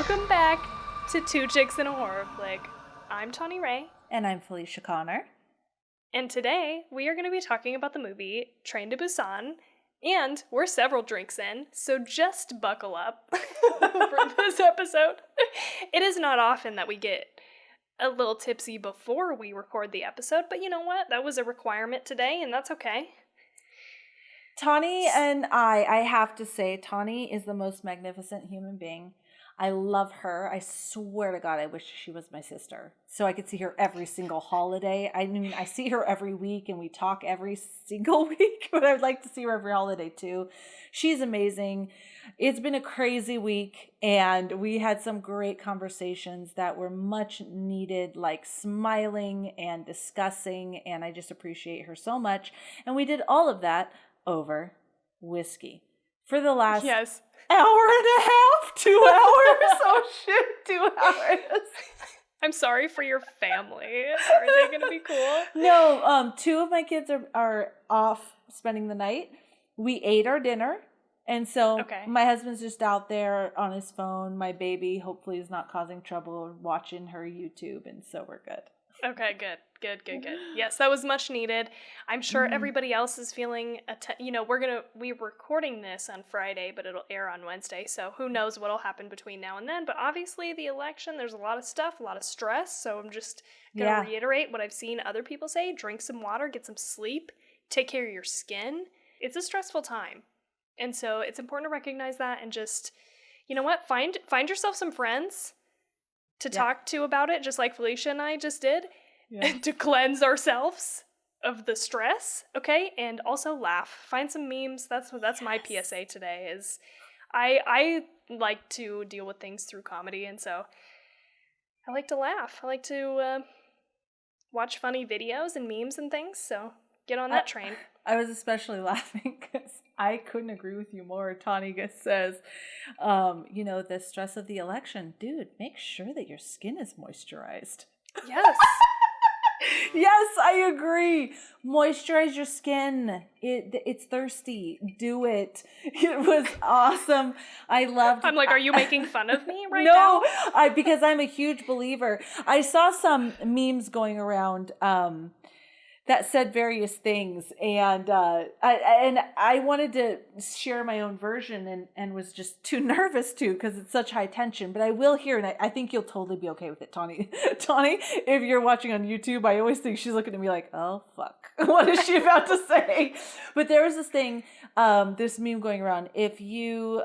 Welcome back to Two Chicks in a Horror Flick. I'm Tawny Ray. And I'm Felicia Connor. And today we are going to be talking about the movie Train to Busan. And we're several drinks in, so just buckle up for this episode. It is not often that we get a little tipsy before we record the episode, but you know what? That was a requirement today, and that's okay. Tawny and I have to say, Tawny is the most magnificent human being. I love her. I swear to God, I wish she was my sister. So I could see her every single holiday. I mean, I see her every week and we talk every single week, but I'd like to see her every holiday too. She's amazing. It's been a crazy week and we had some great conversations that were much needed, like smiling and discussing, and I just appreciate her so much. And we did all of that over whiskey for the last hour and a half, 2 hours. Oh shit, 2 hours. I'm sorry for your family. Are they going to be cool? No, 2 of my kids are off spending the night. We ate our dinner. And so my husband's just out there on his phone. My baby hopefully is not causing trouble watching her YouTube. And so we're good. Okay, good. Yes, that was much needed. I'm sure everybody else is feeling, we're recording this on Friday, but it'll air on Wednesday, so who knows what'll happen between now and then, but obviously the election, there's a lot of stuff, a lot of stress, so I'm just going to reiterate what I've seen other people say: drink some water, get some sleep, take care of your skin. It's a stressful time, and so it's important to recognize that and just, you know what, find yourself some friends to talk to about it, just like Felicia and I just did. To cleanse ourselves of the stress, okay? And also laugh. Find some memes. That's my PSA today is I like to deal with things through comedy, and so I like to laugh. I like to watch funny videos and memes and things, so get on that train. I was especially laughing because I couldn't agree with you more. Tawny says, the stress of the election. Dude, make sure that your skin is moisturized. Yes. Yes, I agree. Moisturize your skin. It's thirsty. Do it. It was awesome. I loved it. I'm like, are you making fun of me right now? No, because I'm a huge believer. I saw some memes going around that said various things, and I wanted to share my own version and was just too nervous to because it's such high tension. But I will hear, and I think you'll totally be okay with it, Tawny. Tawny, if you're watching on YouTube, I always think she's looking at me like, oh, fuck. What is she about to say? But there was this thing, this meme going around. If you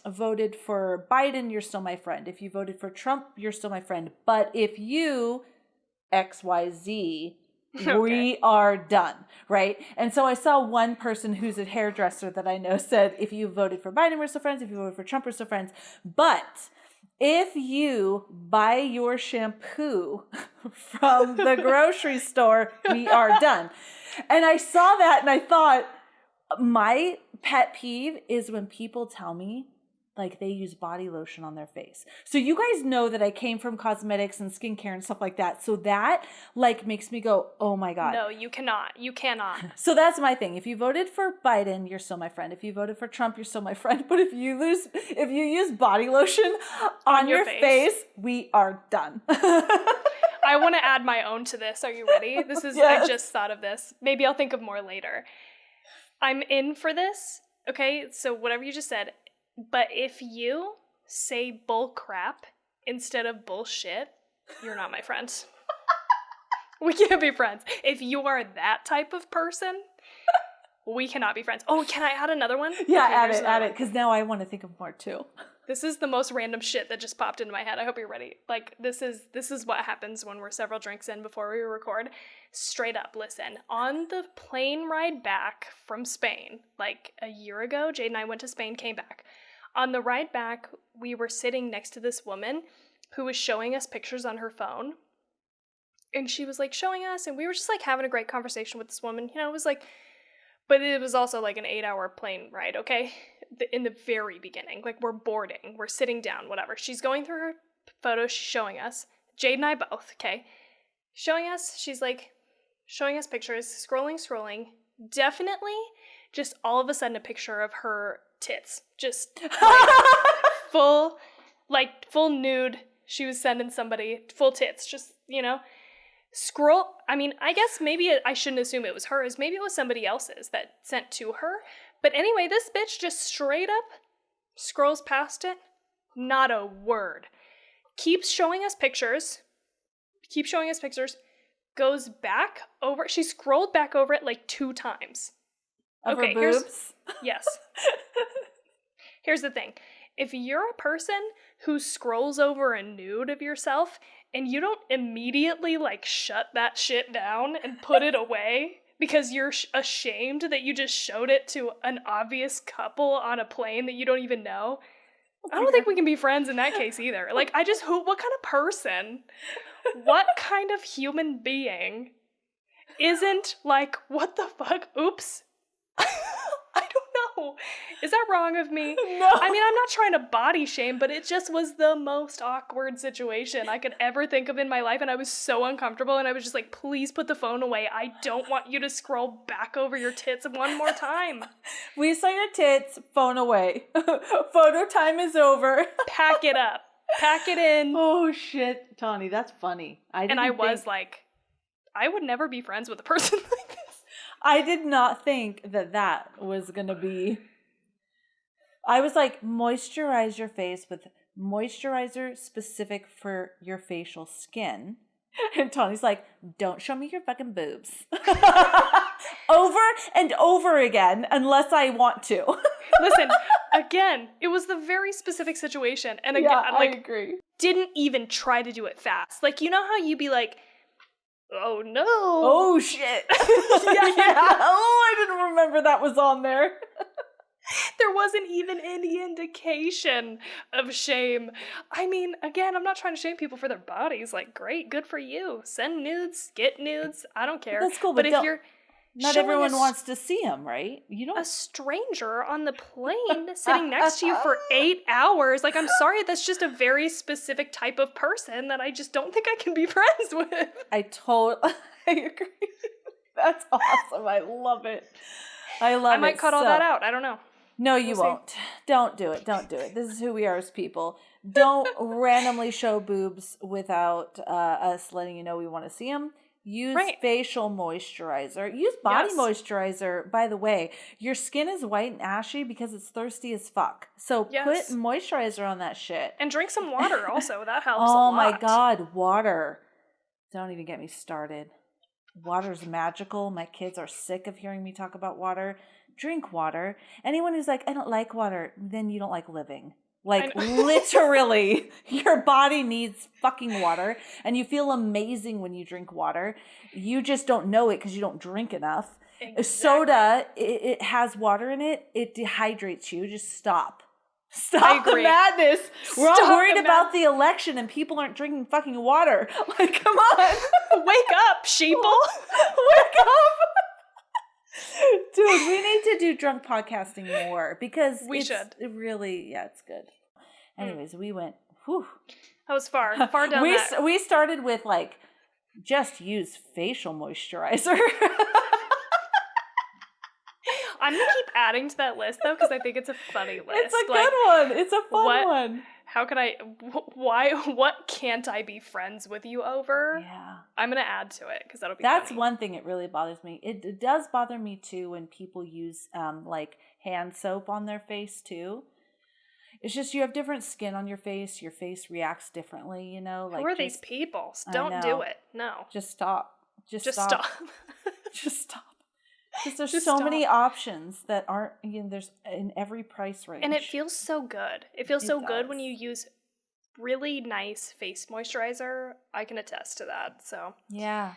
voted for Biden, you're still my friend. If you voted for Trump, you're still my friend. But if you XYZ... we are done, right? And so I saw one person who's a hairdresser that I know said, if you voted for Biden, we're still friends. If you voted for Trump, we're still friends. But if you buy your shampoo from the grocery store, we are done. And I saw that and I thought, my pet peeve is when people tell me like they use body lotion on their face. So you guys know that I came from cosmetics and skincare and stuff like that. So that like makes me go, oh my God. No, you cannot. You cannot. So that's my thing. If you voted for Biden, you're still my friend. If you voted for Trump, you're still my friend. But if you use body lotion on your face, we are done. I want to add my own to this. Are you ready? This is, yes. I just thought of this. Maybe I'll think of more later. I'm in for this. Okay. So whatever you just said. But if you say bull crap instead of bullshit, you're not my friend. We can't be friends. If you are that type of person, we cannot be friends. Oh, can I add another one? Yeah, okay, add it, because now I want to think of more too. This is the most random shit that just popped into my head. I hope you're ready. Like, this is what happens when we're several drinks in before we record. Straight up, listen. On the plane ride back from Spain, like a year ago, Jade and I went to Spain, came back. On the ride back, we were sitting next to this woman who was showing us pictures on her phone. And she was like showing us, and we were just like having a great conversation with this woman. You know, it was like, but it was also like an 8-hour plane ride, okay? In the very beginning, like we're boarding, we're sitting down, whatever. She's going through her photos, she's showing us. Jade and I both, okay? Showing us, she's like showing us pictures, scrolling. Definitely just all of a sudden a picture of her tits. Just like full like full nude. She was sending somebody full tits, just, scroll. I mean, I guess maybe I shouldn't assume it was hers. Maybe it was somebody else's that sent to her. But anyway, this bitch just straight up scrolls past it. Not a word. Keeps showing us pictures. Goes back over. She scrolled back over it like 2 times. Of her boobs? Yes. Here's the thing. If you're a person who scrolls over a nude of yourself and you don't immediately like shut that shit down and put it away because you're ashamed that you just showed it to an obvious couple on a plane that you don't even know, I don't think we can be friends in that case either. Like, what kind of person, what kind of human being isn't like, what the fuck? Oops. I don't know. Is that wrong of me? No. I mean, I'm not trying to body shame, but it just was the most awkward situation I could ever think of in my life, and I was so uncomfortable, and I was just like, please put the phone away. I don't want you to scroll back over your tits one more time. We saw your tits, phone away. Photo time is over. Pack it up. Pack it in. Oh, shit. Tawny, that's funny. I was like, I would never be friends with a person like this. I did not think that was going to be... I was like, moisturize your face with moisturizer specific for your facial skin. And Tawny's like, don't show me your fucking boobs. Over and over again, unless I want to. Listen, again, it was the very specific situation. And again, I agree. Didn't even try to do it fast. Like, you know how you'd be like, oh no. Oh shit. Yeah. Oh, I didn't remember that was on there. There wasn't even any indication of shame. I mean, again, I'm not trying to shame people for their bodies. Like, great, good for you. Send nudes, get nudes. I don't care. That's cool, but if you're not everyone wants to see them, right? You don't. A stranger on the plane sitting next to you for 8 hours. Like, I'm sorry, that's just a very specific type of person that I just don't think I can be friends with. I agree. That's awesome. I love it. I might cut all that out. I don't know. No, you won't. Don't do it. Don't do it. This is who we are as people. Don't randomly show boobs without us letting you know we want to see them. Use facial moisturizer. Use body moisturizer. By the way, your skin is white and ashy because it's thirsty as fuck. So put moisturizer on that shit. And drink some water also. That helps a lot. Oh my God, water. Don't even get me started. Water's magical. My kids are sick of hearing me talk about water. Drink water. Anyone who's like, I don't like water, then you don't like living. Like, literally, your body needs fucking water, and you feel amazing when you drink water. You just don't know it because you don't drink enough. Exactly. Soda, it has water in it. It dehydrates you. Just stop. Stop the madness. We're all worried about the election, and people aren't drinking fucking water. Like, come on. Wake up, sheeple. Wake up. Dude, we need to do drunk podcasting more because it's good. Anyways, we went, whew. That was far down that. We started with like, just use facial moisturizer. I'm going to keep adding to that list though because I think it's a funny list. It's a good one. It's a fun one. How can what can't I be friends with you over? Yeah. I'm going to add to it because that'll be That's funny. one thing that really bothers me. It does bother me too when people use like hand soap on their face too. It's just you have different skin on your face. Your face reacts differently, you know? Like, who are these people? Don't do it. No. Just stop. Just stop. Just stop. Because there's so many options that aren't, there's in every price range. And it feels so good. It feels so good when you use really nice face moisturizer. I can attest to that. So yeah.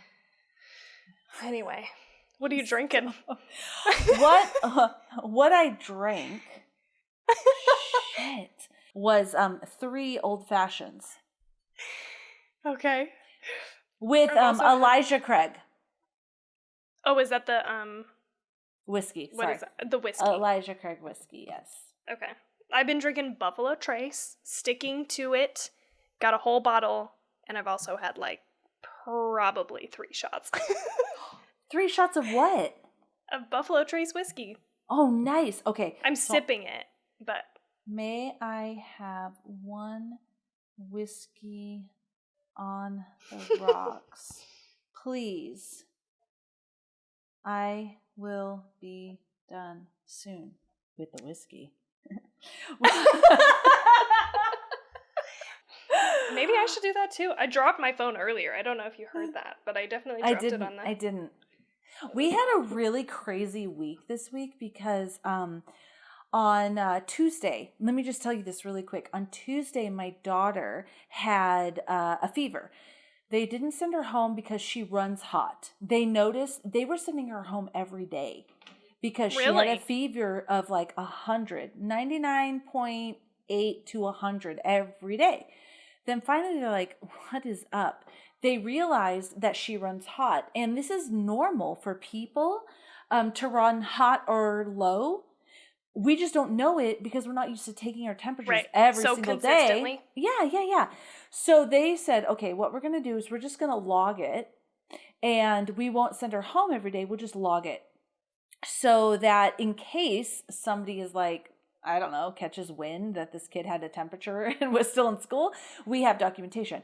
Anyway, what are you drinking? What I drank was 3 old fashions. Okay. With Elijah Craig. Oh, is that the whiskey? What is that? The whiskey. Elijah Craig whiskey, yes. Okay. I've been drinking Buffalo Trace, sticking to it. Got a whole bottle, and I've also had like probably 3 shots. 3 shots of what? Of Buffalo Trace whiskey. Oh, nice. Okay. I'm sipping it, but May I have one whiskey on the rocks? Please. I will be done soon with the whiskey. Maybe I should do that too. I dropped my phone earlier. I don't know if you heard that, but I definitely dropped it on that. I didn't. We had a really crazy week this week because on Tuesday, let me just tell you this really quick. On Tuesday, my daughter had a fever. They didn't send her home because she runs hot. They noticed they were sending her home every day because she had a fever of like 100, 99.8 to 100 every day. Then finally they're like, what is up? They realized that she runs hot. And this is normal for people to run hot or low. We just don't know it because we're not used to taking our temperatures every single day. Yeah. So they said, okay, what we're going to do is we're just going to log it. And we won't send her home every day. We'll just log it. So that in case somebody is like, I don't know, catches wind that this kid had a temperature and was still in school, we have documentation.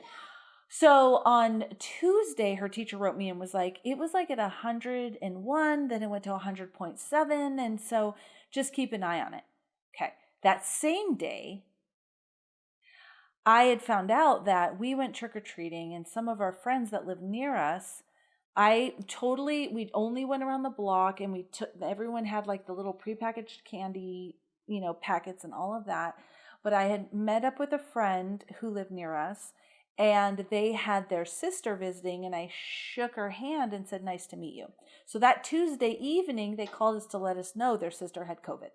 So on Tuesday, her teacher wrote me and was like, it was like at 101, then it went to 100.7. And so just keep an eye on it. Okay. That same day, I had found out that we went trick-or-treating and some of our friends that live near us, we only went around the block and everyone had like the little prepackaged candy, packets and all of that. But I had met up with a friend who lived near us and they had their sister visiting and I shook her hand and said, nice to meet you. So that Tuesday evening, they called us to let us know their sister had COVID.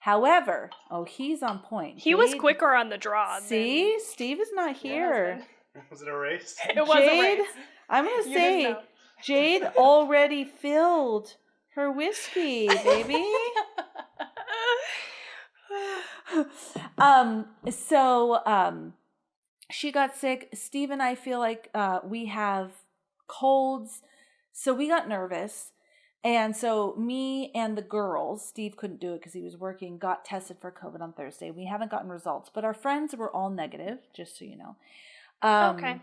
However, he's on point. He was quicker on the draw. See, Steve is not here. Was it a race? It was a race. I'm going to say, Jade already filled her whiskey, baby. She got sick. Steve and I feel like we have colds. So we got nervous. And so me and the girls, Steve couldn't do it because he was working, got tested for COVID on Thursday. We haven't gotten results, but our friends were all negative, just so you know. Okay.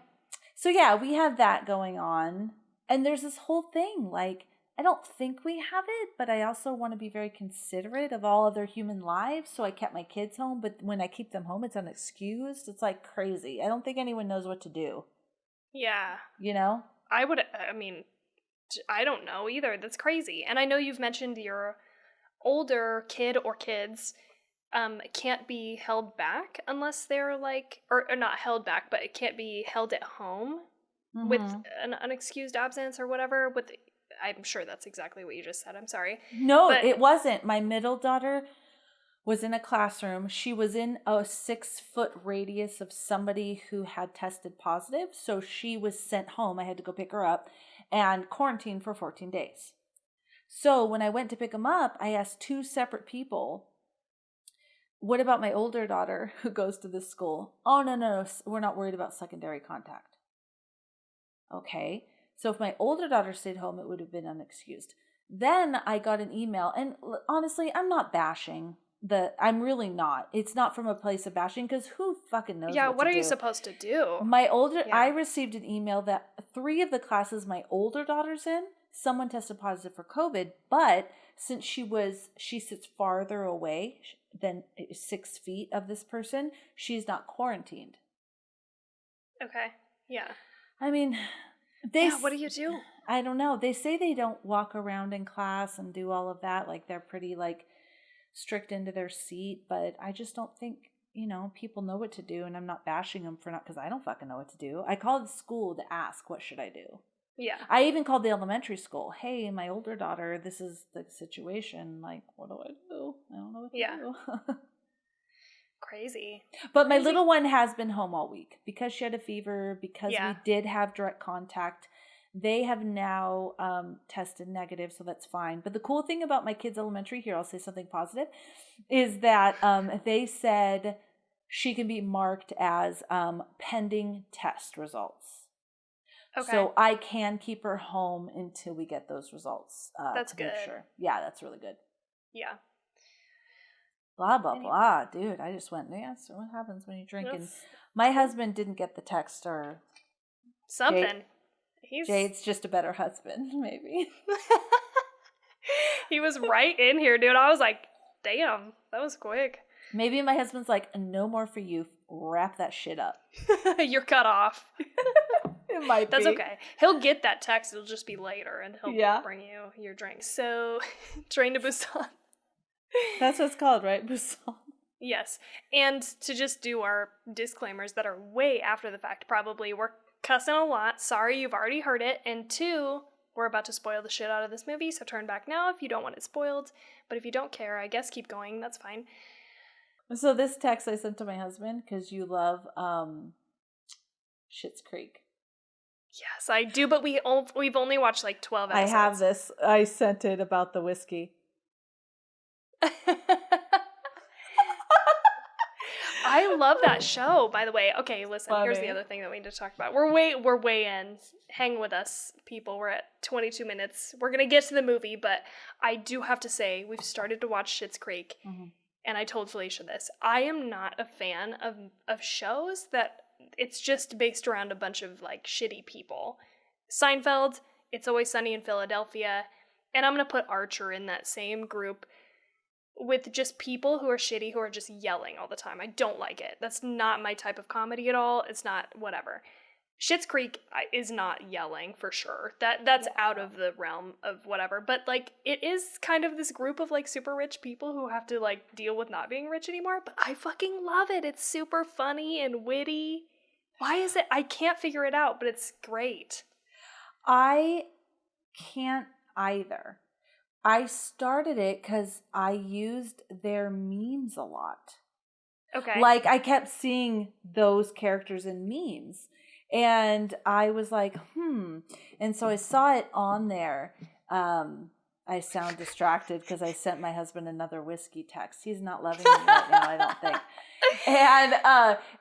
So yeah, we had that going on. And there's this whole thing, like, I don't think we have it, but I also want to be very considerate of all other human lives. So I kept my kids home, but when I keep them home, it's unexcused. It's like crazy. I don't think anyone knows what to do. Yeah. I don't know either. That's crazy. And I know you've mentioned your older kid or kids can't be held back unless they're like, or not held back, but it can't be held at home with an unexcused absence or whatever. I'm sure that's exactly what you just said. I'm sorry. No, it wasn't. My middle daughter was in a classroom. She was in a 6-foot radius of somebody who had tested positive. So she was sent home. I had to go pick her up and quarantined for 14 days. So when I went to pick them up, I asked 2 separate people, what about my older daughter who goes to this school? Oh, no, we're not worried about secondary contact. Okay. So if my older daughter stayed home, it would have been unexcused. Then I got an email, and honestly, I'm not bashing. I'm really not. It's not from a place of bashing because who fucking knows? Yeah, what are you supposed to do? I received an email that 3 of the classes my older daughter's in, someone tested positive for COVID, but since she sits farther away than 6 feet of this person, she's not quarantined. Okay. Yeah. I mean, what do you do? I don't know. They say they don't walk around in class and do all of that. Like they're pretty strict into their seat, but I just don't think, people know what to do, and I'm not bashing them for not, because I don't fucking know what to do. I called the school to ask, what should I do? Yeah. I even called the elementary school. Hey, my older daughter, this is the situation. Like, what do I do? I don't know what to do. Crazy. But my little one has been home all week because she had a fever, because we did have direct contact. They have now tested negative, so that's fine. But the cool thing about my kids' elementary, here, I'll say something positive, is that they said she can be marked as pending test results. Okay. So I can keep her home until we get those results. That's good. Sure. Yeah, that's really good. Yeah. Blah, blah, Anyway. blah. Dude, I just went, yeah, so what happens when you drink? And That's my husband didn't get the text, or something. Jade's just a better husband, maybe. He was right in here, dude. I was like, damn, that was quick. Maybe my husband's like, no more for you. Wrap that shit up. You're cut off. It might That's be. okay. He'll get that text. It'll just be later, and he'll bring you your drink. So, Train to Busan. That's what it's called, right? Busan. Yes. And to just do our disclaimers that are way after the fact, probably, we're cussing a lot. Sorry, you've already heard it. And 2, we're about to spoil the shit out of this movie, so turn back now if you don't want it spoiled. But if you don't care, I guess keep going. That's fine. So this text I sent to my husband, because you love Schitt's Creek. Yes, I do, but we've only watched like 12 episodes. I have this. I sent it about the whiskey. I love that show, by the way. Okay, listen, Funny. Here's the other thing that we need to talk about. We're way in. Hang with us, people. We're at 22 minutes. We're going to get to the movie, but I do have to say, we've started to watch Schitt's Creek, and I told Felicia this. I am not a fan of shows that it's just based around a bunch of, like, shitty people. Seinfeld, It's Always Sunny in Philadelphia, and I'm going to put Archer in that same group with just people who are shitty, who are just yelling all the time. I don't like it. That's not my type of comedy at all. It's not, whatever. Schitt's Creek is not yelling, for sure. That's out of the realm of whatever. But, like, it is kind of this group of, like, super rich people who have to, like, deal with not being rich anymore. But I fucking love it. It's super funny and witty. Why is it? I can't figure it out, but it's great. I can't either. I started it because I used their memes a lot. Okay. Like, I kept seeing those characters in memes. And I was like, And so I saw it on there. I sound distracted because I sent my husband another whiskey text. He's not loving me right now, I don't think.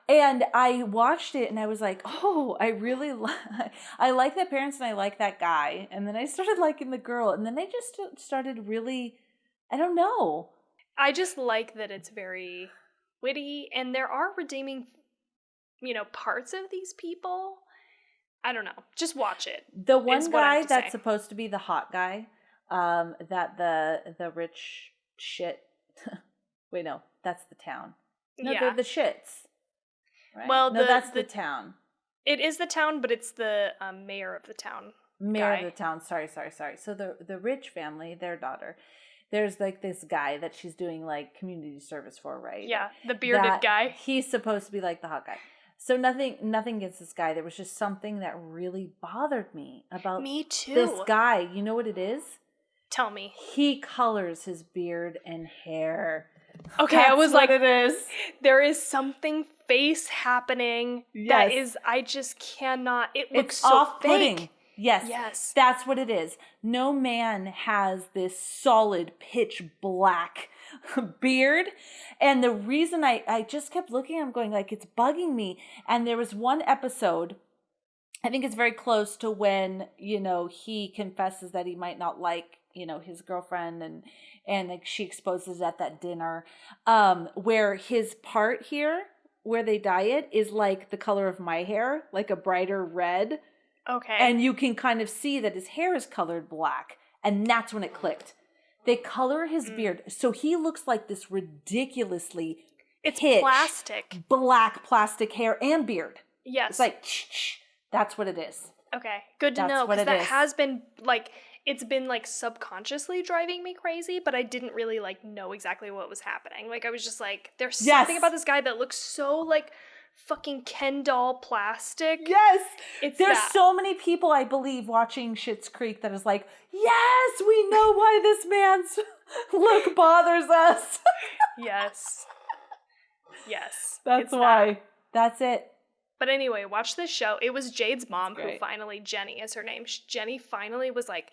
And I watched it and I was like, oh, I like the parents and I like that guy. And then I started liking the girl. And then I just started really, I don't know. I just like that it's very witty and there are redeeming, parts of these people. I don't know. Just watch it. The one guy that's supposed to be the hot guy, that the rich shit. Wait, no, that's the town. No, yeah. they're the Schitts. Right? Well, no, that's the town. It is the town, but it's the mayor of the town. Mayor of the town. Sorry. So the rich family, their daughter, there's like this guy that she's doing like community service for, right? Yeah, the bearded guy. He's supposed to be like the hot guy. So nothing against this guy. There was just something that really bothered me about me too. This guy. You know what it is? Tell me. He colors his beard and hair. Okay, That's I was what like, it is. There is something face happening that is, I just cannot. It looks so off-putting. fake. Yes. That's what it is. No man has this solid pitch black beard. And the reason I just kept looking, I'm going like, it's bugging me. And there was one episode, I think it's very close to when, he confesses that he might not like, his girlfriend and like she exposes at that dinner, where his part here, where they dye it, is like the color of my hair, like a brighter red. Okay. And you can kind of see that his hair is colored black. And that's when it clicked. They color his beard. So he looks like this ridiculously plastic. Black plastic hair and beard. Yes. It's like, that's what it is. Okay. Good to know. Because that has been like, it's been like subconsciously driving me crazy, but I didn't really like know exactly what was happening. Like I was just like, there's something about this guy that looks so like fucking Ken doll plastic. Yes. There's so many people, I believe, watching Schitt's Creek that is like, yes, we know why this man's look bothers us. Yes. That's why. That's it. But anyway, watch this show. It was Jade's mom who finally, Jenny is her name. Jenny finally was like,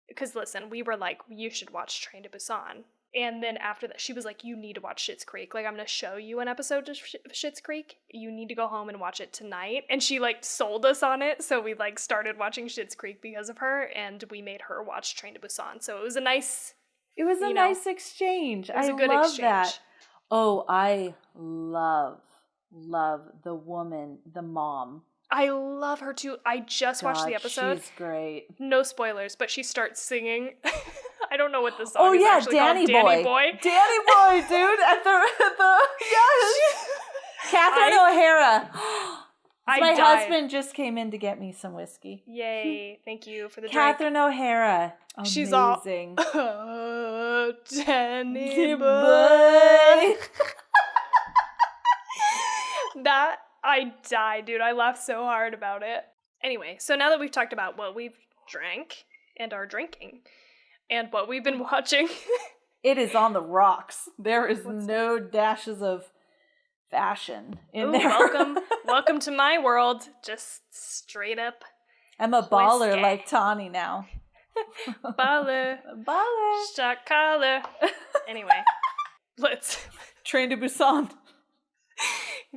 because listen, we were like, you should watch Train to Busan. And then after that, she was like, you need to watch Schitt's Creek. Like, I'm going to show you an episode of Schitt's Creek. You need to go home and watch it tonight. And she, like, sold us on it. So we, like, started watching Schitt's Creek because of her. And we made her watch Train to Busan. So it was a nice... It was a nice exchange. It was a good exchange. That. Oh, I love the woman, the mom. I love her too. I just watched the episode. She's great. No spoilers, but she starts singing. I don't know what the song is actually Danny called. Boy. Danny Boy. Danny Boy, dude. At the yes. Catherine O'Hara. My husband just came in to get me some whiskey. Yay. Thank you for the Catherine drink. O'Hara. Amazing. She's all, oh, Danny Boy. That, I died, dude. I laughed so hard about it. Anyway, so now that we've talked about what we've drank and are drinking and what we've been watching. It is on the rocks. There is no dashes of fashion in there. Welcome to my world. Just straight up. I'm a baller like Tawny now. Baller. Shot collar. Anyway, let's Train to Busan.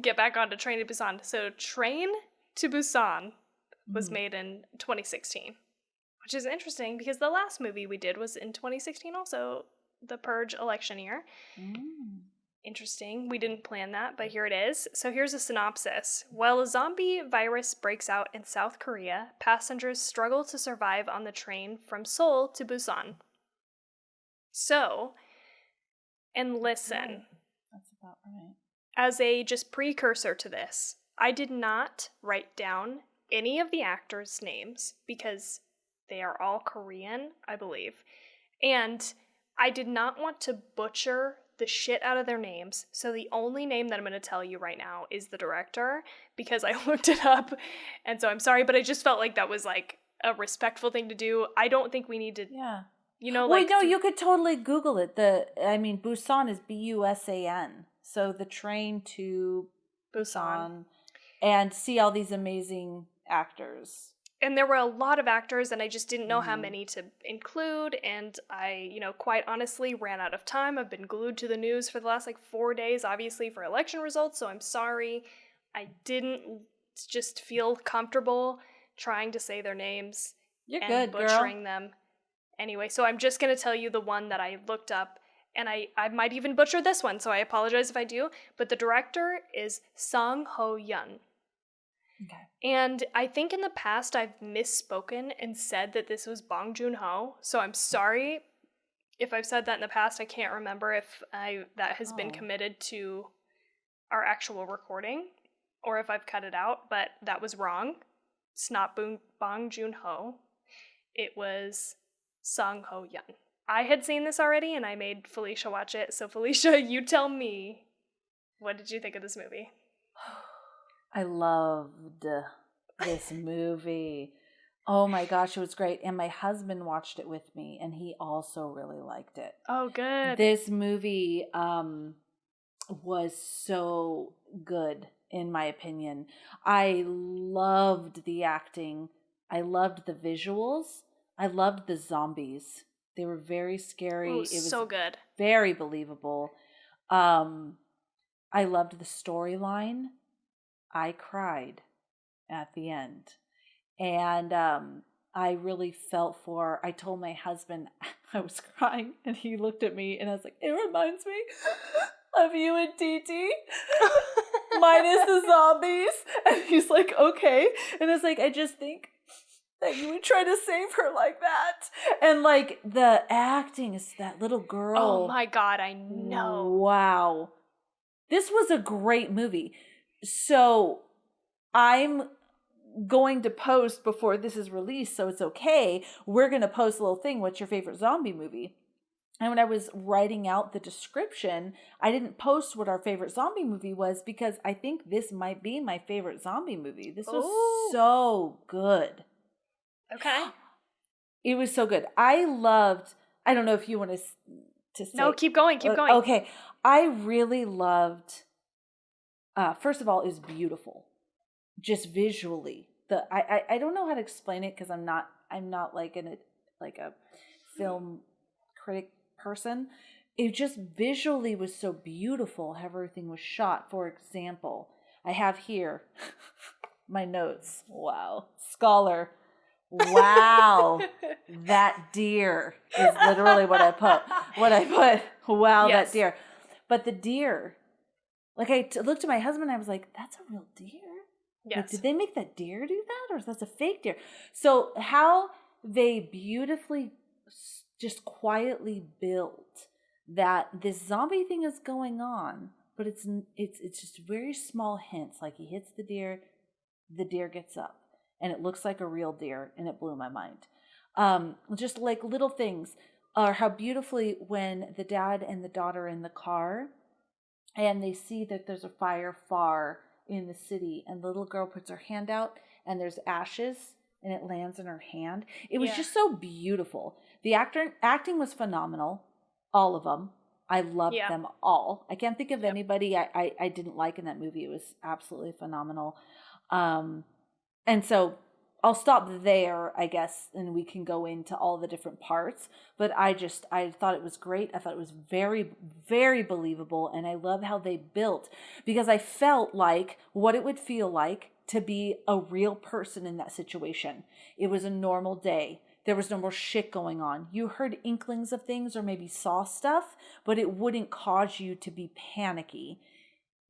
Get back onto Train to Busan. So Train to Busan was made in 2016, which is interesting because the last movie we did was in 2016 also, the Purge election year. Interesting. We didn't plan that, but here it is. So here's a synopsis. While a zombie virus breaks out in South Korea, passengers struggle to survive on the train from Seoul to Busan. So, and listen. That's about right. As a just precursor to this, I did not write down any of the actors' names because they are all Korean, I believe. And I did not want to butcher the shit out of their names. So the only name that I'm going to tell you right now is the director because I looked it up. And so I'm sorry, but I just felt like that was like a respectful thing to do. I don't think we need to, you know, like. Wait, no, you could totally Google it. Busan is Busan. So the train to Busan and see all these amazing actors. And there were a lot of actors, and I just didn't know how many to include, and I, quite honestly ran out of time. I've been glued to the news for the last, 4 days, obviously, for election results, so I'm sorry. I didn't just feel comfortable trying to say their names and butchering them. Anyway, so I'm just going to tell you the one that I looked up, and I might even butcher this one, so I apologize if I do, but the director is Song Ho-yeon. Okay. And I think in the past I've misspoken and said that this was Bong Joon-ho, so I'm sorry if I've said that in the past. I can't remember if that has been committed to our actual recording or if I've cut it out, but that was wrong. It's not Bong Joon-ho. It was Song Ho-yeon. I had seen this already and I made Felicia watch it, so Felicia, you tell me, what did you think of this movie? I loved this movie. Oh my gosh, it was great. And my husband watched it with me, and he also really liked it. Oh, good. This movie was so good, in my opinion. I loved the acting. I loved the visuals. I loved the zombies. They were very scary. It was so good. Very believable. I loved the storyline. I cried at the end. And I really felt I told my husband I was crying, and he looked at me and I was like, it reminds me of you and TT, minus the zombies. And he's like, okay. And it's like, I just think that you would try to save her like that. And the acting is that little girl. Oh my God, I know. Wow. This was a great movie. So I'm going to post before this is released, so it's okay. We're going to post a little thing. What's your favorite zombie movie? And when I was writing out the description, I didn't post what our favorite zombie movie was because I think this might be my favorite zombie movie. This was so good. Okay. It was so good. I don't know if you want to say. No, keep going. Okay. I really loved... first of all, is beautiful, just visually. I don't know how to explain it because I'm not like a film critic person. It just visually was so beautiful how everything was shot. For example, I have here my notes. Wow, scholar. Wow, that deer is literally what I put. Wow, yes. That deer. But the deer, like I looked at my husband, I was like, that's a real deer. Yes. Like, did they make that deer do that, or is that a fake deer? So how they beautifully, just quietly built that this zombie thing is going on, but it's just very small hints. Like he hits the deer gets up, and it looks like a real deer, and it blew my mind. Just like little things, or how beautifully when the dad and the daughter are in the car, and they see that there's a fire far in the city, and the little girl puts her hand out, and there's ashes, and it lands in her hand. It was just so beautiful. The acting was phenomenal, all of them. I loved them all. I can't think of anybody I didn't like in that movie. It was absolutely phenomenal. And so I'll stop there, I guess, and we can go into all the different parts. But I thought it was great. I thought it was very, very believable. And I love how they built, because I felt like what it would feel like to be a real person in that situation. It was a normal day. There was no more shit going on. You heard inklings of things or maybe saw stuff, but it wouldn't cause you to be panicky.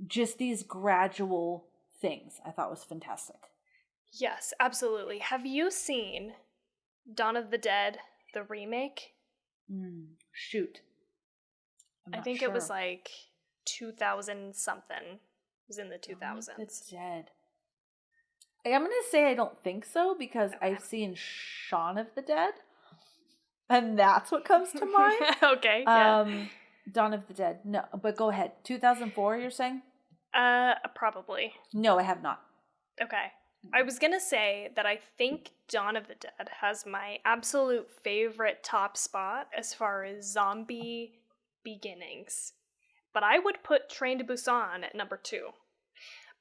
Just these gradual things I thought was fantastic. Yes, absolutely. Have you seen Dawn of the Dead, the remake? Shoot. I think it was like 2000 something. It was in the 2000s. Dawn of the Dead. I'm going to say I don't think so, because I've seen Shaun of the Dead, and that's what comes to mind. Okay. Yeah. Dawn of the Dead. No, but go ahead. 2004, you're saying? Probably. No, I have not. Okay. I was going to say that I think Dawn of the Dead has my absolute favorite top spot as far as zombie beginnings. But I would put Train to Busan at number 2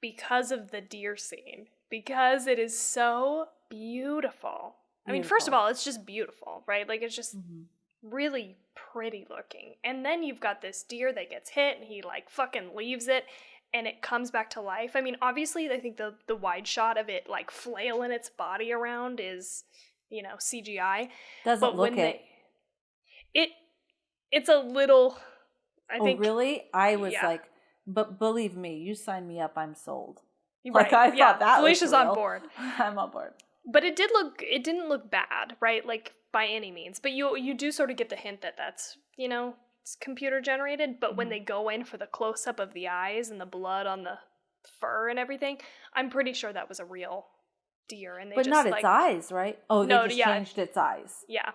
because of the deer scene. Because it is so beautiful. I mean, first of all, it's just beautiful, right? Like, it's just really pretty looking. And then you've got this deer that gets hit, and he, like, fucking leaves it, and it comes back to life. I mean, obviously, I think the wide shot of it, like, flailing its body around is, CGI. Doesn't look it. It's a little, I think. Oh, really? I was like, but believe me, you sign me up, I'm sold. Right. Like, I thought that Felicia's was real. on board. I'm on board. But it didn't look bad, right? Like, by any means. But you do sort of get the hint that that's, it's computer generated. But when they go in for the close up of the eyes and the blood on the fur and everything, I'm pretty sure that was a real deer. And but not its eyes, right? Oh, they just changed its eyes. Yeah.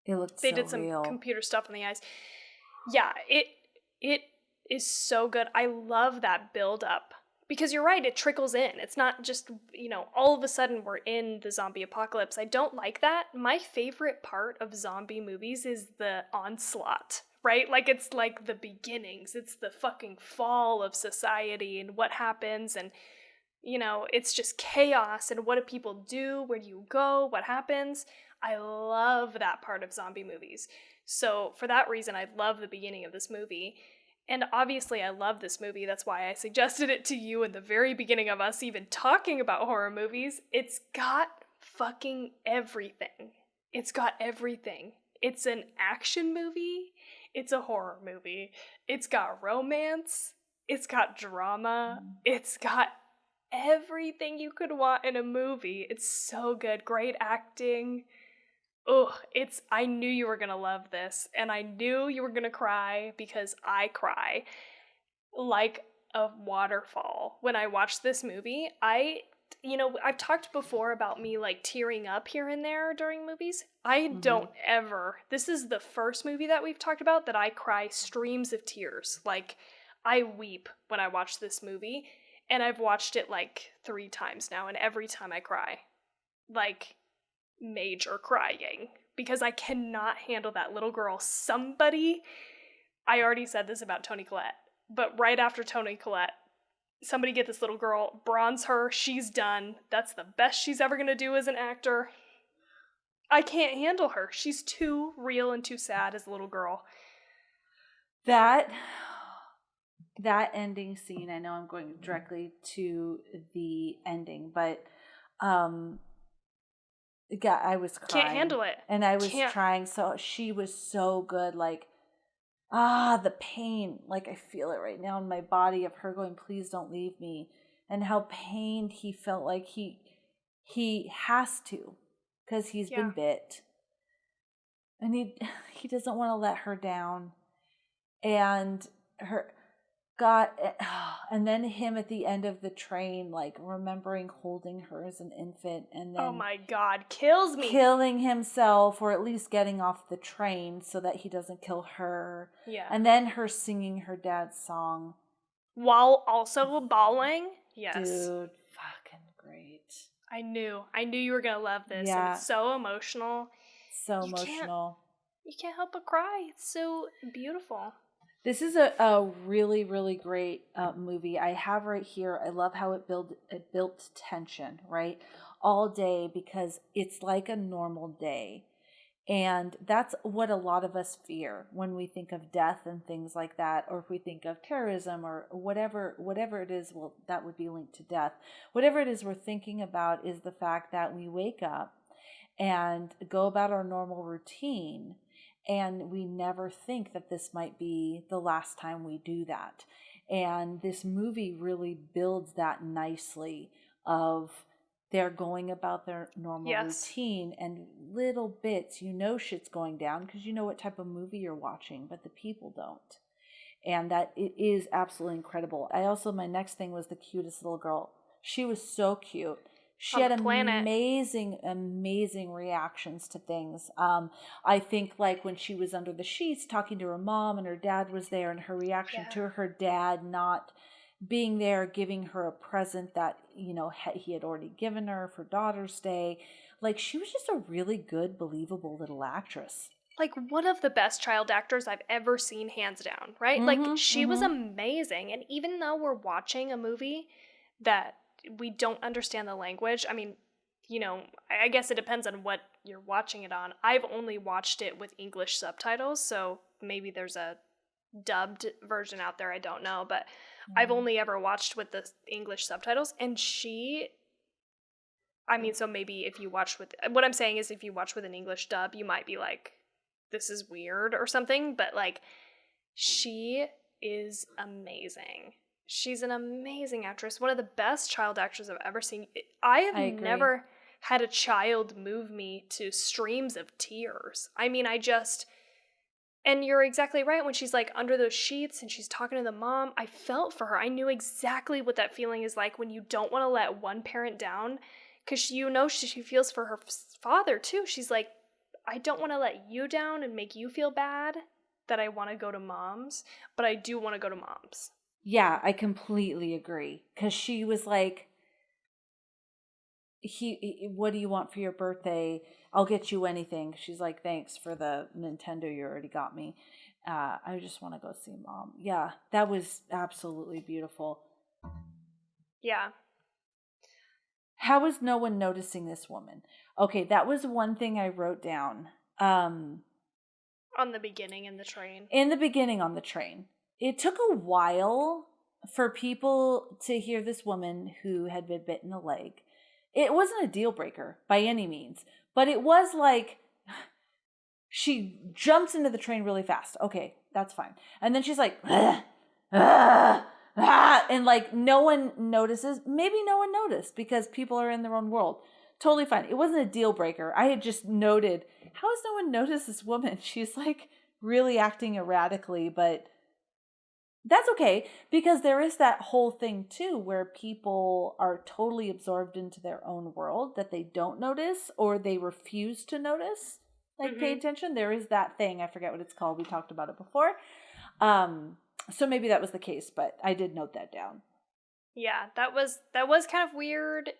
It looked They so did some real. computer stuff on the eyes. Yeah, it is so good. I love that build up. Because you're right, it trickles in. It's not just, all of a sudden we're in the zombie apocalypse. I don't like that. My favorite part of zombie movies is the onslaught, right? Like, it's like the beginnings. It's the fucking fall of society and what happens. And, it's just chaos. And what do people do? Where do you go? What happens? I love that part of zombie movies. So for that reason, I love the beginning of this movie. And obviously I love this movie. That's why I suggested it to you in the very beginning of us even talking about horror movies. It's got fucking everything. It's got everything. It's an action movie. It's a horror movie. It's got romance. It's got drama. It's got everything you could want in a movie. It's so good. Great acting. I knew you were going to love this, and I knew you were going to cry, because I cry like a waterfall when I watch this movie. I've talked before about me, like, tearing up here and there during movies. I don't ever. This is the first movie that we've talked about that I cry streams of tears. Like, I weep when I watch this movie, and I've watched it, like, 3 times now, and every time I cry. Like, major crying, because I cannot handle that little girl. I already said this about Toni Collette, but right after Toni Collette, somebody get this little girl, bronze her, she's done. That's the best she's ever gonna do as an actor. I can't handle her. She's too real and too sad as a little girl. That ending scene, I know I'm going directly to the ending, but I was crying. Can't handle it. And I was trying. So she was so good. Like, the pain, like I feel it right now in my body of her going, please don't leave me, and how pained he felt like he has to, because he's been Yeah. bit, and he doesn't want to let her down, and her God, and then him at the end of the train, like remembering holding her as an infant, and Oh then my God, kills me. killing himself, or at least getting off the train so that he doesn't kill her. Yeah. And then her singing her dad's song. While also bawling. Yes. Dude, fucking great. I knew you were gonna love this, and Yeah. it's so emotional. So emotional. You can't help but cry. It's so beautiful. This is a really, really great movie. I have right here. I love how it built tension, right? All day, because it's like a normal day. And that's what a lot of us fear when we think of death and things like that, or if we think of terrorism or whatever it is. Well, that would be linked to death. Whatever it is we're thinking about is the fact that we wake up and go about our normal routine, and we never think that this might be the last time we do that. And this movie really builds that nicely, of they're going about their normal routine, and little bits, shit's going down because you know what type of movie you're watching, but the people don't. And that it is absolutely incredible. My next thing was the cutest little girl. She was so cute. She had amazing reactions to things. I think like when she was under the sheets talking to her mom and her dad was there, and her reaction to her dad not being there, giving her a present that, he had already given her for Daughter's Day. Like, she was just a really good, believable little actress. Like, one of the best child actors I've ever seen, hands down, right? Like, she was amazing. And even though we're watching a movie that we don't understand the language, I mean, I guess it depends on what you're watching it on. I've only watched it with English subtitles, so maybe there's a dubbed version out there, I don't know, but I've only ever watched with the English subtitles, and so maybe if you watch with, what I'm saying is if you watch with an English dub, you might be like, this is weird or something, but like, she is amazing. She's an amazing actress, one of the best child actors I've ever seen. I have never had a child move me to streams of tears. I mean, and you're exactly right, when she's like under those sheets and she's talking to the mom, I felt for her. I knew exactly what that feeling is like when you don't want to let one parent down, because she feels for her father too. She's like, I don't want to let you down and make you feel bad that I want to go to mom's, but I do want to go to mom's. Yeah, I completely agree. Because she was like, what do you want for your birthday? I'll get you anything. She's like, thanks for the Nintendo you already got me. I just want to go see mom. Yeah, that was absolutely beautiful. Yeah. How is no one noticing this woman? Okay, that was one thing I wrote down. On the beginning in the train. In the beginning on the train. It took a while for people to hear this woman who had been bitten in the leg. It wasn't a deal breaker by any means, but it was like, she jumps into the train really fast. Okay, that's fine. And then she's like, and like no one notices. Maybe no one noticed because people are in their own world. Totally fine. It wasn't a deal breaker. I had just noted, how has no one noticed this woman? She's like really acting erratically, but that's okay, because there is that whole thing too where people are totally absorbed into their own world that they don't notice, or they refuse to notice, like pay attention. There is that thing. I forget what it's called. We talked about it before. So maybe that was the case, but I did note that down. Yeah, that was kind of weird,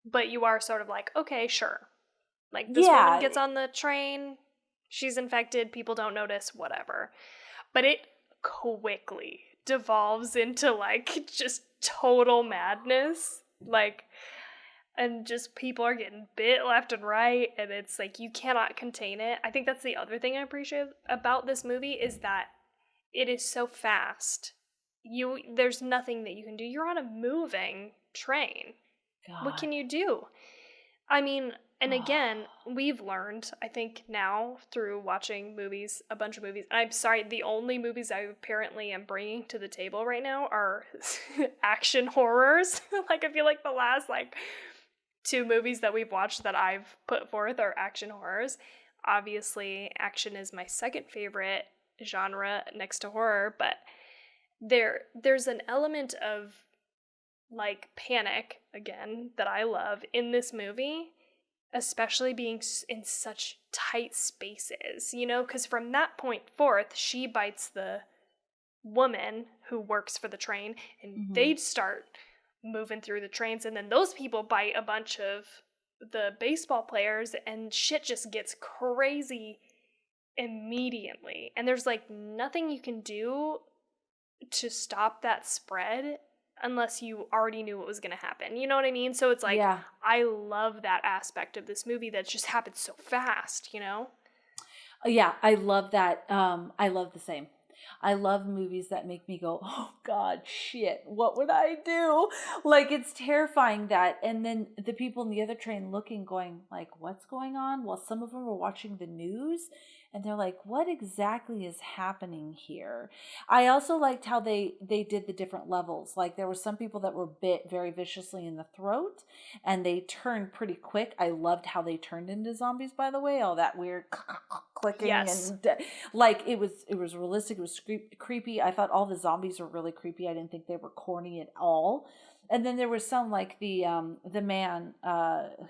but you are sort of like, okay, sure. Like, this woman gets on the train, she's infected, people don't notice, whatever. But it quickly devolves into like just total madness, like, and just people are getting bit left and right, and it's like you cannot contain it. I think that's the other thing I appreciate about this movie, is that it is so fast. There's nothing that you can do. You're on a moving train. God. What can you do? I mean, And again, we've learned, I think now through watching movies, a bunch of movies. I'm sorry, the only movies I apparently am bringing to the table right now are action horrors. Like I feel like the last like 2 movies that we've watched that I've put forth are action horrors. Obviously, action is my second favorite genre next to horror, but there's an element of like panic again that I love in this movie, especially being in such tight spaces, you know, because from that point forth she bites the woman who works for the train, and they start moving through the trains, and then those people bite a bunch of the baseball players, and shit just gets crazy immediately, and there's like nothing you can do to stop that spread unless you already knew what was going to happen. You know what I mean? So it's like, Yeah. I love that aspect of this movie that just happens so fast, you know? Yeah, I love that. I love the same. I love movies that make me go, oh God, shit, what would I do? Like, it's terrifying that. And then the people in the other train looking, going like, what's going on? Well, some of them were watching the news and they're like, what exactly is happening here? I also liked how they did the different levels. Like there were some people that were bit very viciously in the throat and they turned pretty quick. I loved how they turned into zombies, by the way, all that weird clicking and like it was realistic. It was creepy. I thought all the zombies were really creepy. I didn't think they were corny at all. And then there was some like the man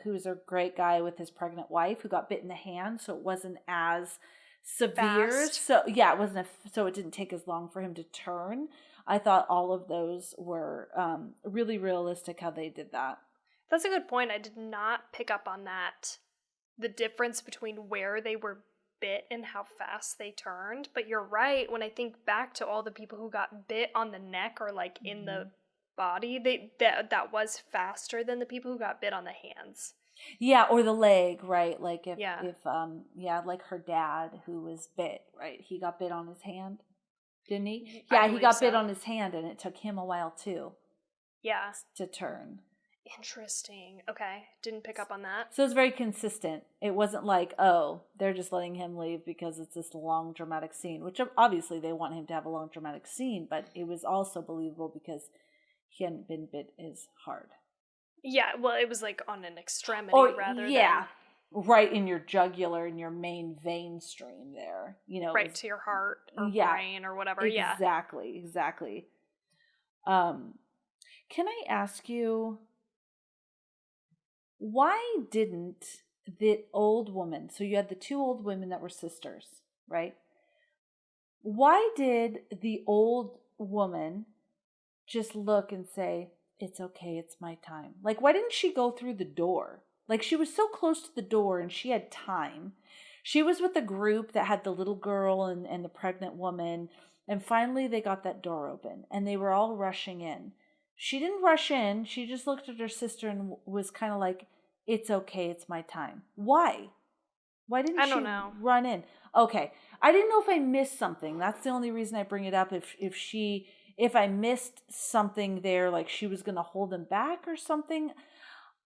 who's a great guy with his pregnant wife who got bit in the hand, so it wasn't as severe. Fast. So yeah, it wasn't so it didn't take as long for him to turn. I thought all of those were really realistic how they did that. That's a good point. I did not pick up on that. The difference between where they were bit and how fast they turned. But you're right. When I think back to all the people who got bit on the neck or like in the body, that was faster than the people who got bit on the hands. Yeah, or the leg, right? Like if like her dad who was bit, right? He got bit on his hand, didn't he? Yeah, he got bit on his hand and it took him a while too. Yeah. To turn. Interesting. Okay. Didn't pick up on that. So it's very consistent. It wasn't like, oh, they're just letting him leave because it's this long dramatic scene, which obviously they want him to have a long dramatic scene, but it was also believable because he hadn't been bit as hard. Yeah, well, it was like on an extremity rather than... right in your jugular, in your main vein stream there. You know, right to your heart or brain or whatever. Exactly. Can I ask you, why didn't the old woman, so you had the 2 old women that were sisters, right? Why did the old woman just look and say, it's okay, it's my time? Like, why didn't she go through the door? Like, she was so close to the door and she had time. She was with the group that had the little girl and the pregnant woman. And finally they got that door open and they were all rushing in. She didn't rush in. She just looked at her sister and was kind of like, it's okay, it's my time. Why? Why didn't she run in? Okay. I didn't know if I missed something. That's the only reason I bring it up. If I missed something there, like she was going to hold him back or something.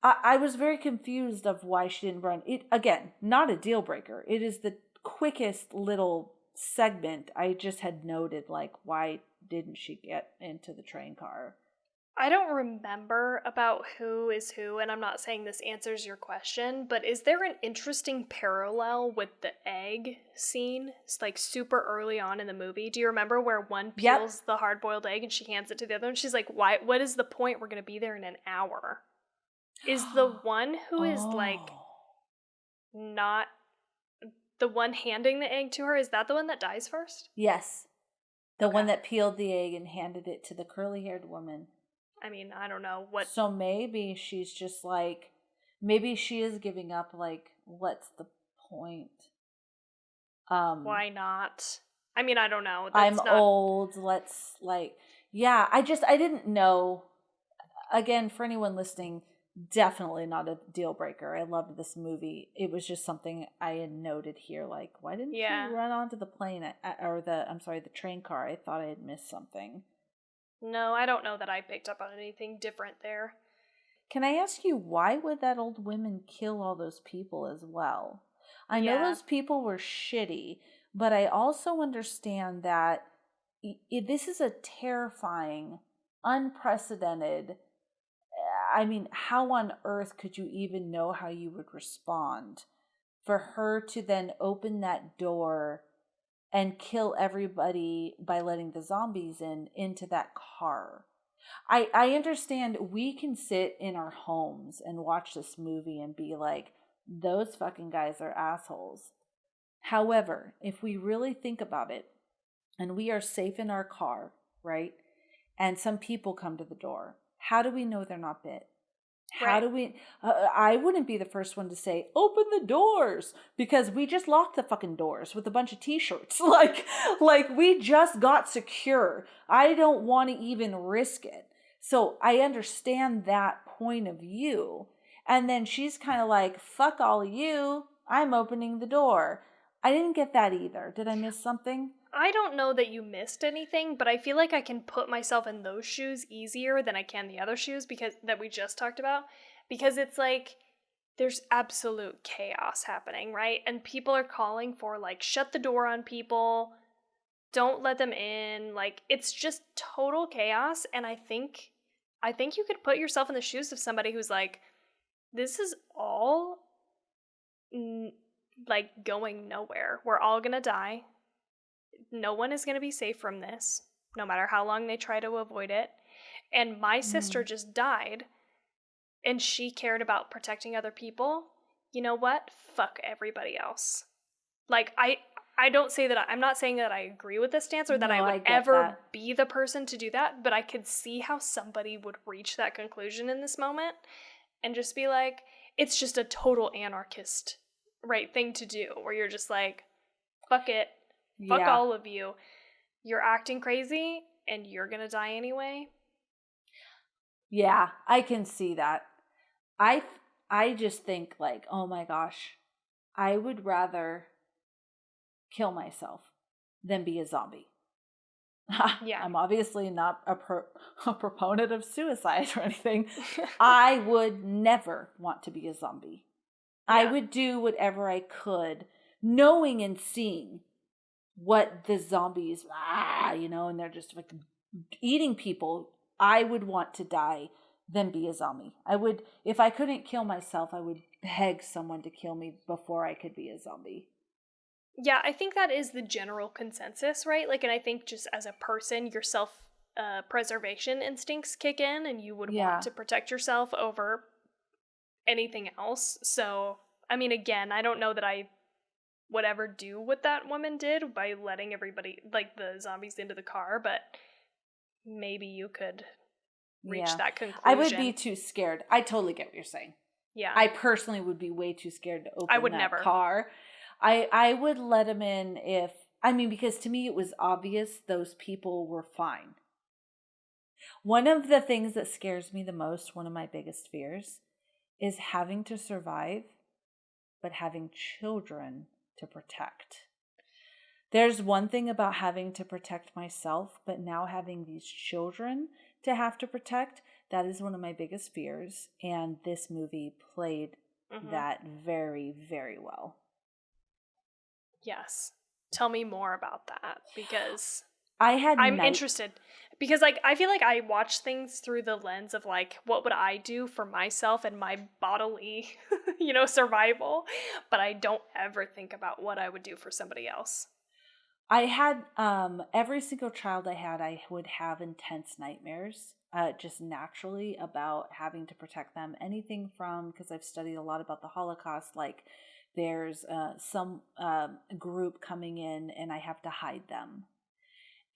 I was very confused of why she didn't run. It, again, not a deal breaker. It is the quickest little segment. I just had noted, like, why didn't she get into the train car? I don't remember about who is who, and I'm not saying this answers your question, but is there an interesting parallel with the egg scene? It's like super early on in the movie. Do you remember where one peels the hard-boiled egg and she hands it to the other and she's like, "Why? What is the point? We're going to be there in an hour." Is the one who is like not the one handing the egg to her, is that the one that dies first? Yes. The one that peeled the egg and handed it to the curly-haired woman. I mean, I don't know what. So maybe she's just like, maybe she is giving up. Like, what's the point? Why not? I mean, I don't know. I'm old. Let's I didn't know. Again, for anyone listening, definitely not a deal breaker. I loved this movie. It was just something I had noted here. Like, why didn't she run onto the plane the train car? I thought I had missed something. No, I don't know that I picked up on anything different there. Can I ask you, why would that old woman kill all those people as well? I know those people were shitty, but I also understand that this is a terrifying, unprecedented. I mean, how on earth could you even know how you would respond for her to then open that door and kill everybody by letting the zombies into that car? I understand we can sit in our homes and watch this movie and be like, those fucking guys are assholes. However, if we really think about it, and we are safe in our car, right? And some people come to the door, how do we know they're not bit? How do we, I wouldn't be the first one to say, open the doors, because we just locked the fucking doors with a bunch of t-shirts. Like we just got secure. I don't want to even risk it. So I understand that point of view. And then she's kind of like, fuck all of you, I'm opening the door. I didn't get that either. Did I miss something? I don't know that you missed anything, but I feel like I can put myself in those shoes easier than I can the other shoes because that we just talked about, because it's like there's absolute chaos happening, right? And people are calling for like shut the door on people, don't let them in. Like it's just total chaos, and I think you could put yourself in the shoes of somebody who's like, this is all like going nowhere. We're all going to die. No one is going to be safe from this, no matter how long they try to avoid it. And my sister just died, and she cared about protecting other people. You know what? Fuck everybody else. Like, I don't say that I'm not saying that I agree with this stance or that I would ever be the person to do that, but I could see how somebody would reach that conclusion in this moment and just be like, it's just a total anarchist, right, thing to do, where you're just like, fuck it. Fuck all of you. You're acting crazy and you're going to die anyway. Yeah, I can see that. I just think like, oh my gosh, I would rather kill myself than be a zombie. Yeah. I'm obviously not a proponent of suicide or anything. I would never want to be a zombie. Yeah. I would do whatever I could, knowing and seeing what the zombies, and they're just like eating people. I would want to die than be a zombie. I would, if I couldn't kill myself, I would beg someone to kill me before I could be a zombie. Yeah, I think that is the general consensus, right? Like, and I think just as a person, your self-preservation instincts kick in, and you would want to protect yourself over anything else. So, I mean, again, I don't know that I would ever do what that woman did by letting everybody, like the zombies, into the car, but maybe you could reach that conclusion. I would be too scared. I totally get what you're saying. Yeah. I personally would be way too scared to open that car. I would let them in because to me it was obvious those people were fine. One of the things that scares me the most, one of my biggest fears, is having to survive, but having children to protect. There's one thing about having to protect myself, but now having these children to have to protect, that is one of my biggest fears. And this movie played that very, very well. Yes. Tell me more about that, because I'm interested. Because like I feel like I watch things through the lens of like, what would I do for myself and my bodily, survival, but I don't ever think about what I would do for somebody else. I had every single child I would have intense nightmares, just naturally, about having to protect them. Anything from, because I've studied a lot about the Holocaust, like there's some group coming in and I have to hide them.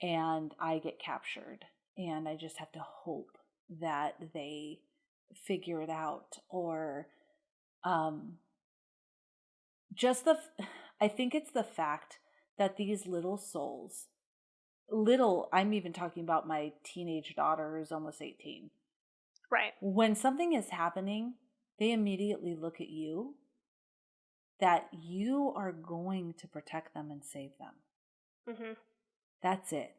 And I get captured, and I just have to hope that they figure it out, or I think it's the fact that these little souls, I'm even talking about my teenage daughter who's almost 18. Right. When something is happening, they immediately look at you, that you are going to protect them and save them. Mm-hmm. That's it.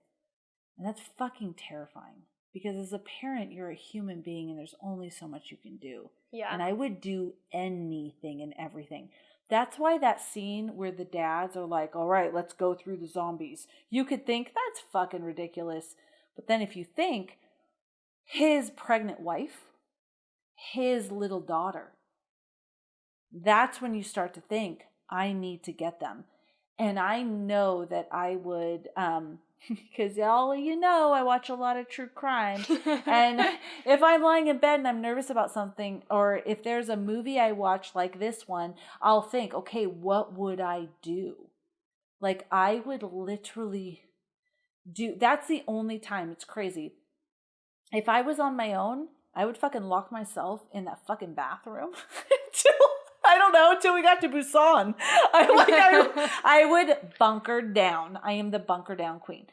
And that's fucking terrifying. Because as a parent, you're a human being and there's only so much you can do. Yeah. And I would do anything and everything. That's why that scene where the dads are like, all right, let's go through the zombies. You could think that's fucking ridiculous. But then if you think his pregnant wife, his little daughter, that's when you start to think, I need to get them. And I know that I would, because all you know, I watch a lot of true crime. And if I'm lying in bed and I'm nervous about something, or if there's a movie I watch like this one, I'll think, okay, what would I do? Like, I would literally do, that's the only time, it's crazy. If I was on my own, I would fucking lock myself in that fucking bathroom until we got to Busan. I would bunker down. I am the bunker down queen.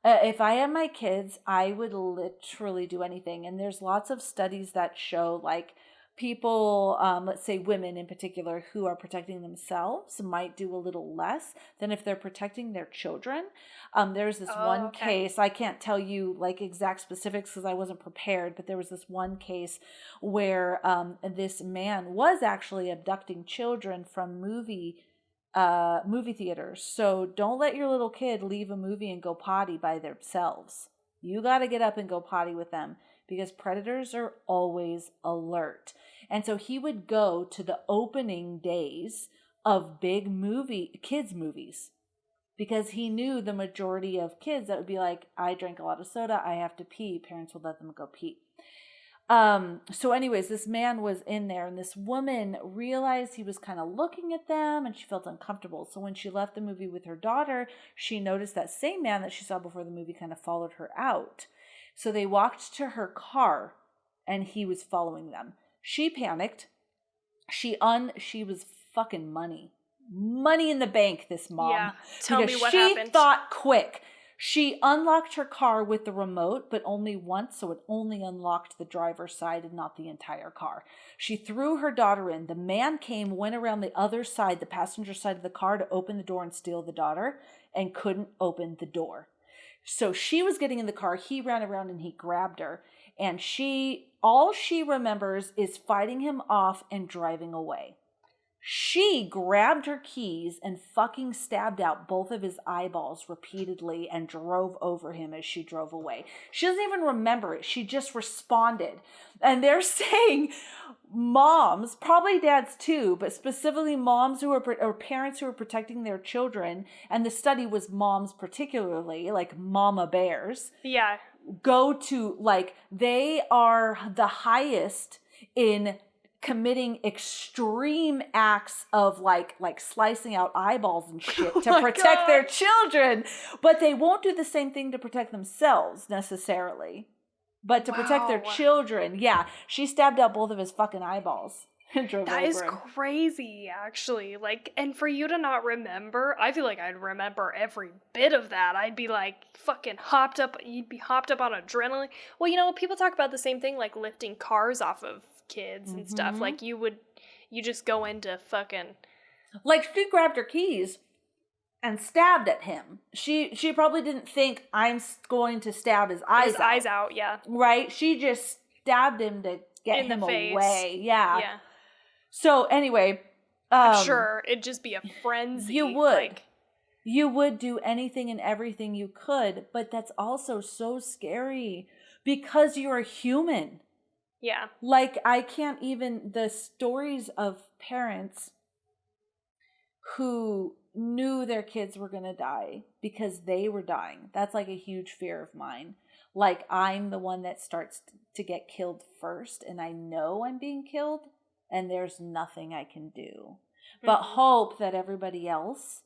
If I had my kids, I would literally do anything. And there's lots of studies that show, like, people, let's say women in particular, who are protecting themselves might do a little less than if they're protecting their children. There's this one case, I can't tell you like exact specifics because I wasn't prepared, but there was this one case where this man was actually abducting children from movie theaters. So don't let your little kid leave a movie and go potty by themselves. You got to get up and go potty with them, because predators are always alert. And so he would go to the opening days of big kids movies, because he knew the majority of kids that would be like, I drank a lot of soda, I have to pee. Parents would let them go pee. So anyways, this man was in there, and this woman realized he was kind of looking at them, and she felt uncomfortable. So when she left the movie with her daughter, she noticed that same man that she saw before the movie kind of followed her out. So they walked to her car, and he was following them. She panicked. She was fucking money in the bank, this mom. Yeah, tell me what happened. She thought quick. She unlocked her car with the remote, but only once, so it only unlocked the driver's side and not the entire car. She threw her daughter in. The man came, went around the other side, the passenger side of the car, to open the door and steal the daughter, and couldn't open the door. So she was getting in the car. He ran around and he grabbed her. And all she remembers is fighting him off and driving away. She grabbed her keys and fucking stabbed out both of his eyeballs repeatedly and drove over him as she drove away. She doesn't even remember it. She just responded. And they're saying moms, probably dads too, but specifically moms or parents who are protecting their children, and the study was moms particularly, like mama bears. Yeah. Go to, like, they are the highest in committing extreme acts of like slicing out eyeballs and shit to protect their children, but they won't do the same thing to protect themselves necessarily, but to protect their children. Yeah, she stabbed out both of his fucking eyeballs and drove over him. That is crazy, actually. Like, and for you to not remember, I feel like I'd remember every bit of that. I'd be like fucking hopped up. You'd be hopped up on adrenaline. Well, you know, people talk about the same thing, like lifting cars off of kids and stuff. Like, you just go into fucking, like, she grabbed her keys and stabbed at him. She probably didn't think, I'm going to stab his eyes out. Yeah, right. She just stabbed him to get him away. Yeah. So anyway, I'm sure it'd just be a frenzy. You would do anything and everything you could, but that's also so scary because you're a human. Yeah. Like, I can't even, the stories of parents who knew their kids were going to die because they were dying. That's like a huge fear of mine. Like, I'm the one that starts to get killed first, and I know I'm being killed, and there's nothing I can do but hope that everybody else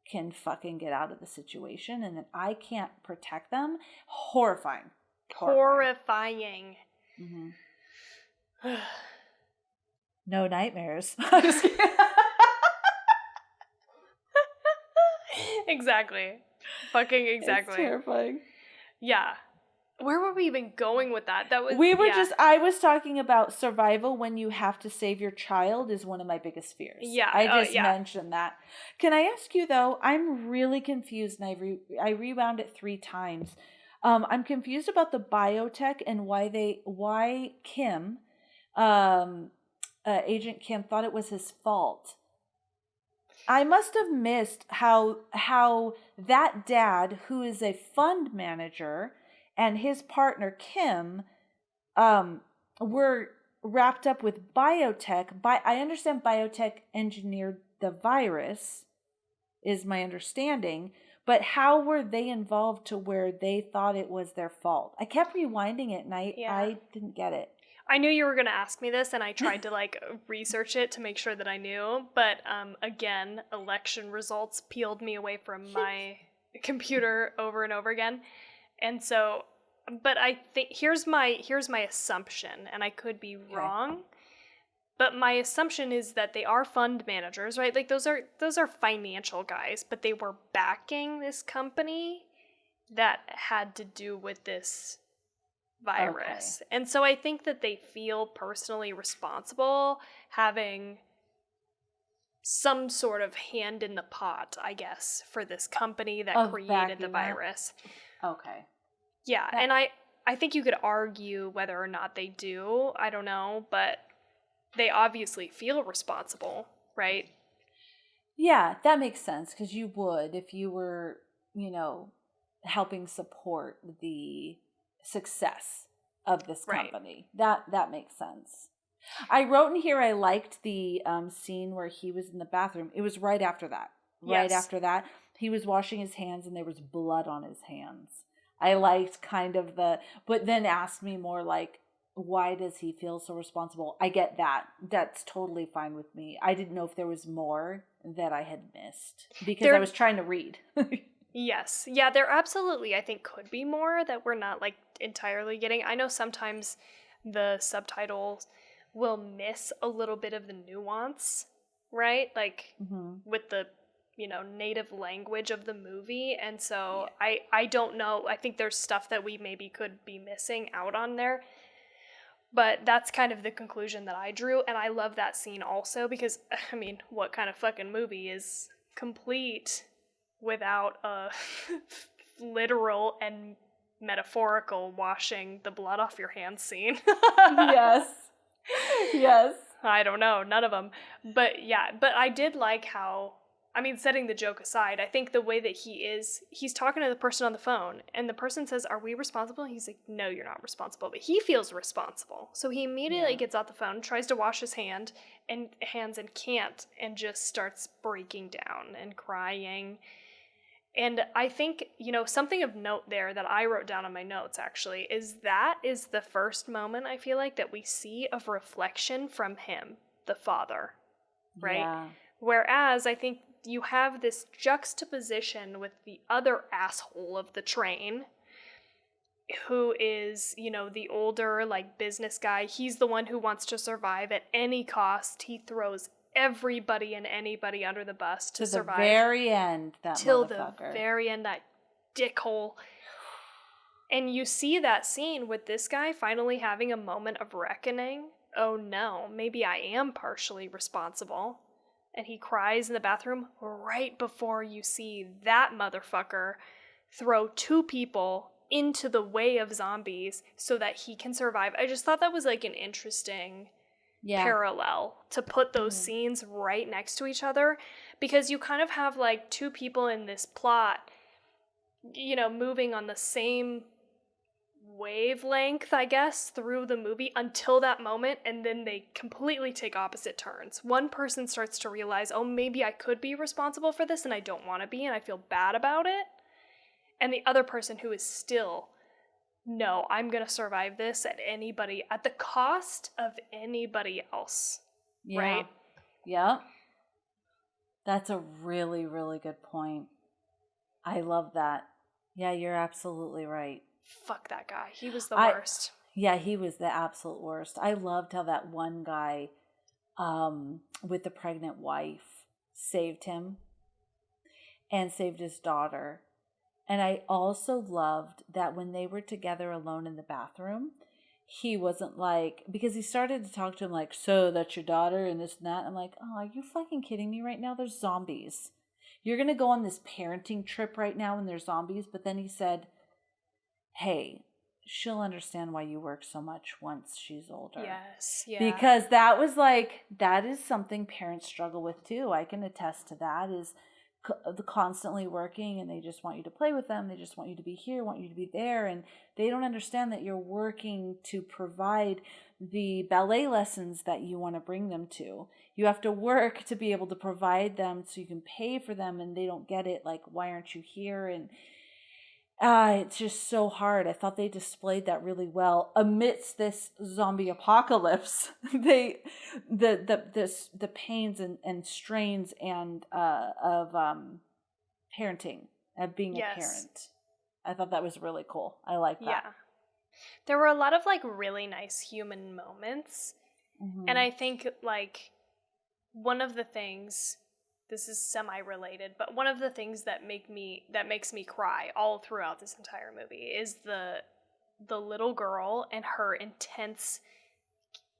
can fucking get out of the situation, and that I can't protect them. Horrifying. Mm-hmm. No nightmares. Exactly. Fucking exactly. It's terrifying. Yeah. Where were we even going with that? I was talking about survival when you have to save your child is one of my biggest fears. Yeah. I just mentioned that. Can I ask you though, I'm really confused, and I rewound it 3 times. I'm confused about the biotech and why Kim, Agent Kim, thought it was his fault. I must have missed how that dad, who is a fund manager, and his partner Kim, were wrapped up with biotech. I understand biotech engineered the virus, is my understanding. But how were they involved to where they thought it was their fault? I kept rewinding it, and I didn't get it. I knew you were going to ask me this, and I tried to research it to make sure that I knew. But again, election results peeled me away from my computer over and over again. And so, but I think here's my assumption, and I could be wrong. But my assumption is that they are fund managers, right? Like those are financial guys, but they were backing this company that had to do with this virus. Okay. And so I think that they feel personally responsible having some sort of hand in the pot, I guess, for this company that created the virus. Okay. Yeah, and I think you could argue whether or not they do. I don't know, but they obviously feel responsible, right? Yeah, that makes sense, because you would if you were, helping support the success of this company. Right. That makes sense. I wrote in here I liked the scene where he was in the bathroom. It was right after that. Right after that, he was washing his hands and there was blood on his hands. I liked kind of but then asked me more like, why does he feel so responsible? I get that. That's totally fine with me. I didn't know if there was more that I had missed because I was trying to read. Yes. Yeah, there absolutely, I think, could be more that we're not entirely getting. I know sometimes the subtitles will miss a little bit of the nuance, right? With the, native language of the movie. And so I don't know. I think there's stuff that we maybe could be missing out on there. But that's kind of the conclusion that I drew. And I love that scene also because, what kind of fucking movie is complete without a literal and metaphorical washing the blood off your hands scene? Yes. I don't know, none of them. But I did like how, setting the joke aside, I think the way that he's talking to the person on the phone, and the person says, "Are we responsible?" And he's like, "No, you're not responsible." But he feels responsible. So he immediately gets off the phone, tries to wash his hands and can't, and just starts breaking down and crying. And I think, something of note there that I wrote down on my notes, actually, is the first moment, I feel like, that we see of reflection from him, the father, right? Yeah. Whereas I think you have this juxtaposition with the other asshole of the train, who is, the older, business guy. He's the one who wants to survive at any cost. He throws everybody and anybody under the bus to survive. To the very end, till the very end, that dickhole. And you see that scene with this guy finally having a moment of reckoning. Oh no, maybe I am partially responsible. And he cries in the bathroom right before you see that motherfucker throw 2 people into the way of zombies so that he can survive. I just thought that was an interesting parallel to put those scenes right next to each other, because you kind of have 2 people in this plot, moving on the same wavelength, I guess, through the movie until that moment, and then they completely take opposite turns. One person starts to realize, oh, maybe I could be responsible for this and I don't want to be and I feel bad about it. And the other person who is still, no, I'm going to survive this at the cost of anybody else. Yeah. Right? Yeah. That's a really, really good point. I love that. Yeah, you're absolutely right. Fuck that guy. He was the worst. Yeah, he was the absolute worst. I loved how that one guy with the pregnant wife saved him and saved his daughter. And I also loved that when they were together alone in the bathroom, he wasn't because he started to talk to him so that's your daughter and this and that. I'm like, oh, are you fucking kidding me right now? There's zombies. You're going to go on this parenting trip right now and there's zombies. But then he said, hey, she'll understand why you work so much once she's older. Yes. Yeah. Because that is something parents struggle with too. I can attest to that, is the constantly working, and they just want you to play with them. They just want you to be here, want you to be there. And they don't understand that you're working to provide the ballet lessons that you want to bring them to. You have to work to be able to provide them so you can pay for them, and they don't get it. Like, why aren't you here? And it's just so hard. I thought they displayed that really well amidst this zombie apocalypse. The pains and strains and of parenting, of being a parent. I thought that was really cool. I like that. Yeah, there were a lot of like really nice human moments, and I think like one of the things. This is semi-related, but one of the things that makes me cry all throughout this entire movie is the little girl and her intense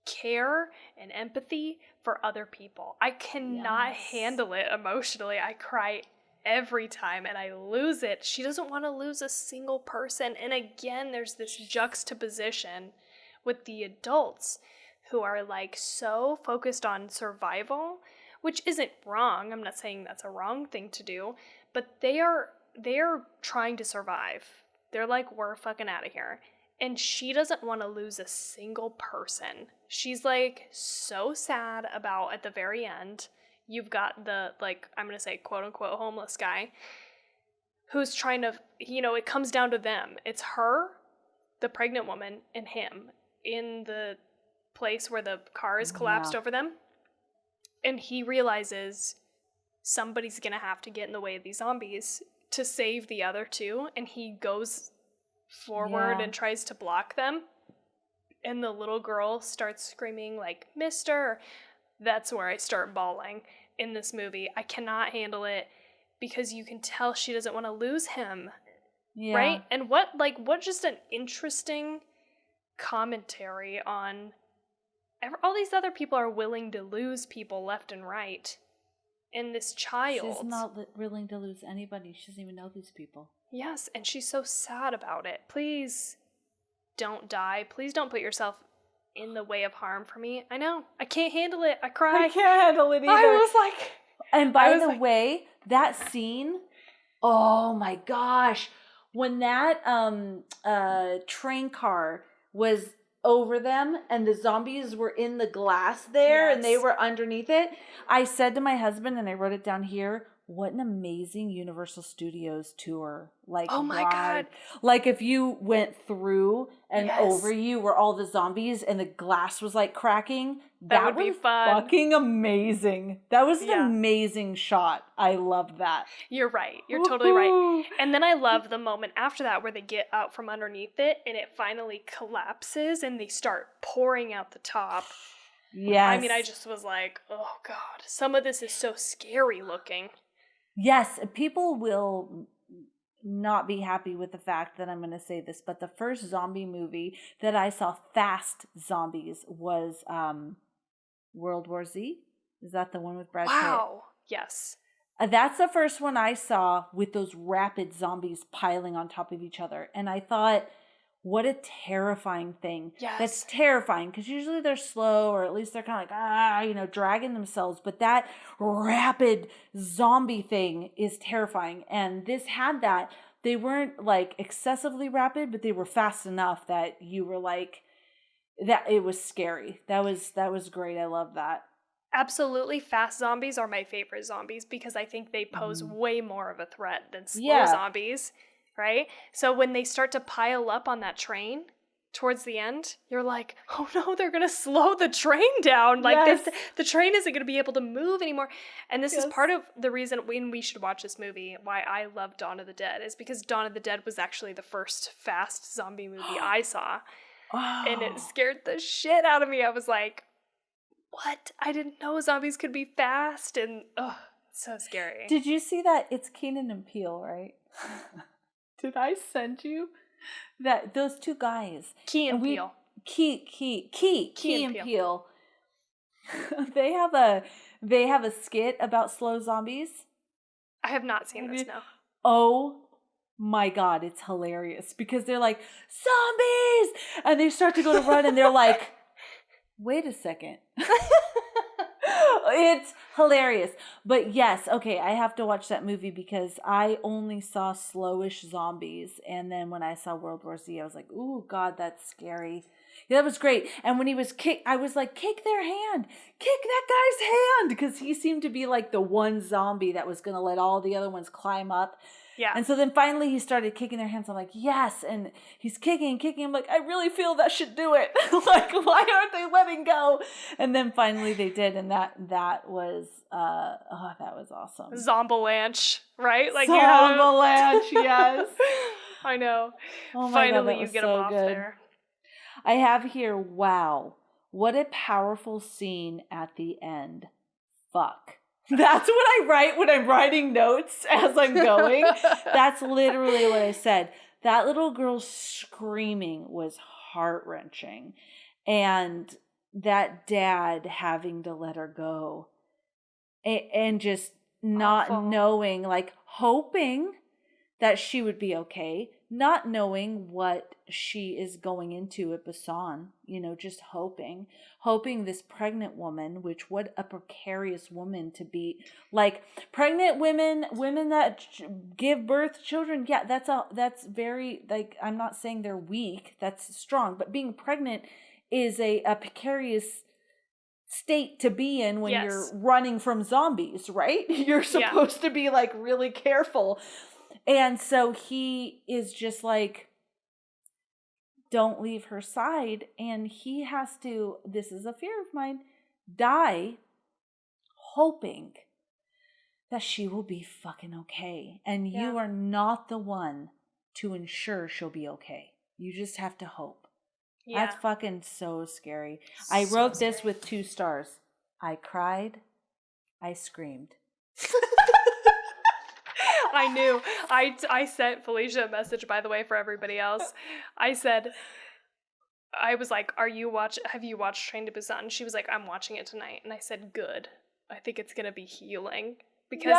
care and empathy for other people. I cannot handle it emotionally. I cry every time and I lose it. She doesn't want to lose a single person. And again, there's this juxtaposition with the adults who are like so focused on survival, which isn't wrong. I'm not saying that's a wrong thing to do, but they are trying to survive. They're like, we're fucking out of here. And she doesn't want to lose a single person. She's like so sad about, at the very end, you've got the, like, I'm going to say quote unquote homeless guy who's trying to, it comes down to them. It's her, the pregnant woman, and him in the place where the car is collapsed over them. And he realizes somebody's going to have to get in the way of these zombies to save the other two. And he goes forward and tries to block them. And the little girl starts screaming like, "Mister!" That's where I start bawling in this movie. I cannot handle it because you can tell she doesn't want to lose him. Yeah. Right? And what just an interesting commentary on... all these other people are willing to lose people left and right. And this child... She's not willing to lose anybody. She doesn't even know these people. Yes, and she's so sad about it. Please don't die. Please don't put yourself in the way of harm for me. I know. I can't handle it. I cry. I can't handle it either. I was like... And by the way, that scene... Oh my gosh. When that train car was... over them and the zombies were in the glass there and they were underneath it, I said to my husband, and I wrote it down here, what an amazing Universal Studios tour. Like, oh my God. Like if you went through and over you were all the zombies and the glass was like cracking, that would be fun. Fucking amazing. That was an amazing shot. I love that. You're right. You're totally right. And then I love the moment after that where they get out from underneath it and it finally collapses and they start pouring out the top. Yes. I mean, I just was like, oh God, some of this is so scary looking. Yes, people will not be happy with the fact that I'm going to say this, but the first zombie movie that I saw fast zombies was World War Z. Is that the one with Brad Pitt? Wow. Yes. That's the first one I saw with those rapid zombies piling on top of each other. And I thought, what a terrifying thing. Yes. That's terrifying because usually they're slow, or at least they're kind of like, dragging themselves. But that rapid zombie thing is terrifying. And this had that. They weren't like excessively rapid, but they were fast enough that you were like, that it was scary. That was great. I love that. Absolutely. Fast zombies are my favorite zombies because I think they pose way more of a threat than slow zombies. Right? So when they start to pile up on that train towards the end, you're like, oh no, they're going to slow the train down. Like the train isn't going to be able to move anymore. And this is part of the reason when we should watch this movie, why I love Dawn of the Dead, is because Dawn of the Dead was actually the first fast zombie movie I saw. Oh. And it scared the shit out of me. I was like, what? I didn't know zombies could be fast. And it's so scary. Did you see that? It's Keenan and Peele, right? Did I send you that those two guys? Key and Peele. Key and Peele. They have a skit about slow zombies. I have not seen this, no. Oh My God, it's hilarious because they're like, zombies! And they start to go to run and they're like, wait a second. It's hilarious. But yes, okay, I have to watch that movie because I only saw slowish zombies. And then when I saw World War Z, I was like, ooh, God, that's scary. Yeah, that was great. And when he was kicked, I was like, kick their hand. Kick that guy's hand. Because he seemed to be like the one zombie that was going to let all the other ones climb up. Yeah. And so then finally he started kicking their hands. I'm like, yes. And he's kicking. I'm like, I really feel that should do it. Like, why aren't they letting go? And then finally they did. And that was, that was awesome. Zombalanche, right? Like Zombalanche, yes. I know. Oh my Finally God, you get so them off good. there. I have here, wow, what a powerful scene at the end. Fuck. That's what I write when I'm writing notes as I'm going. That's literally what I said. That little girl screaming was heart-wrenching. And that dad having to let her go. And just not Awful. knowing, like hoping that she would be okay. Not knowing what she is going into at Busan, just hoping this pregnant woman, which what a precarious woman to be, like pregnant women that give birth to children. Yeah, that's very, like, I'm not saying they're weak, that's strong, but being pregnant is a precarious state to be in when you're running from zombies, right? You're supposed to be like really careful. And so he is just like, don't leave her side. And he has to, this is a fear of mine, die hoping that she will be fucking okay. And you are not the one to ensure she'll be okay. You just have to hope. Yeah. That's fucking so scary. I wrote this with 2 stars. I cried. I screamed. I knew. I sent Felicia a message, by the way, for everybody else. I was like, have you watched Train to Busan? She was like, I'm watching it tonight. And I said, good. I think it's going to be healing. Because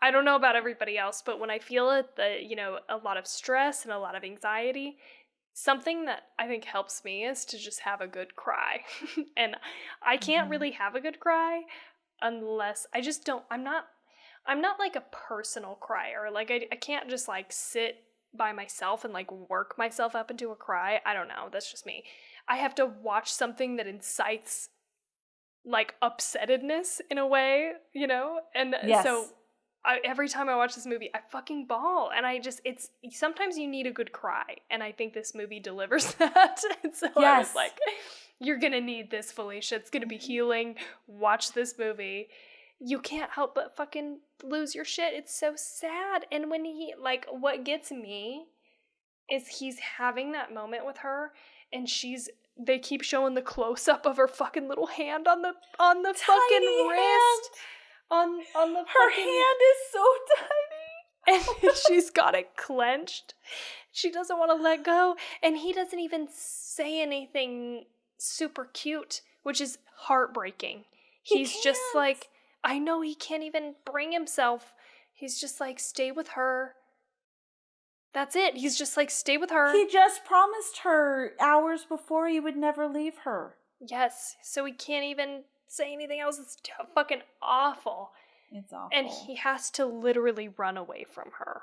I don't know about everybody else, but when I feel it, a lot of stress and a lot of anxiety, something that I think helps me is to just have a good cry. And I can't really have a good cry unless I just don't, I'm not like a personal crier. Like I can't just like sit by myself and like work myself up into a cry. I don't know. That's just me. I have to watch something that incites like upsettedness in a way, And so every time I watch this movie, I fucking bawl. And sometimes you need a good cry. And I think this movie delivers that. And so I was like, you're going to need this, Felicia. It's going to be healing. Watch this movie. You can't help but fucking lose your shit. It's so sad. And when what gets me is he's having that moment with her and they keep showing the close up of her fucking little hand on the fucking wrist. On the her hand is so tiny. And she's got it clenched. She doesn't want to let go. And he doesn't even say anything super cute, which is heartbreaking. He's just like, I know he can't even bring himself. He's just like, stay with her. That's it. He's just like, stay with her. He just promised her hours before he would never leave her. Yes. So he can't even say anything else. It's fucking awful. It's awful. And he has to literally run away from her.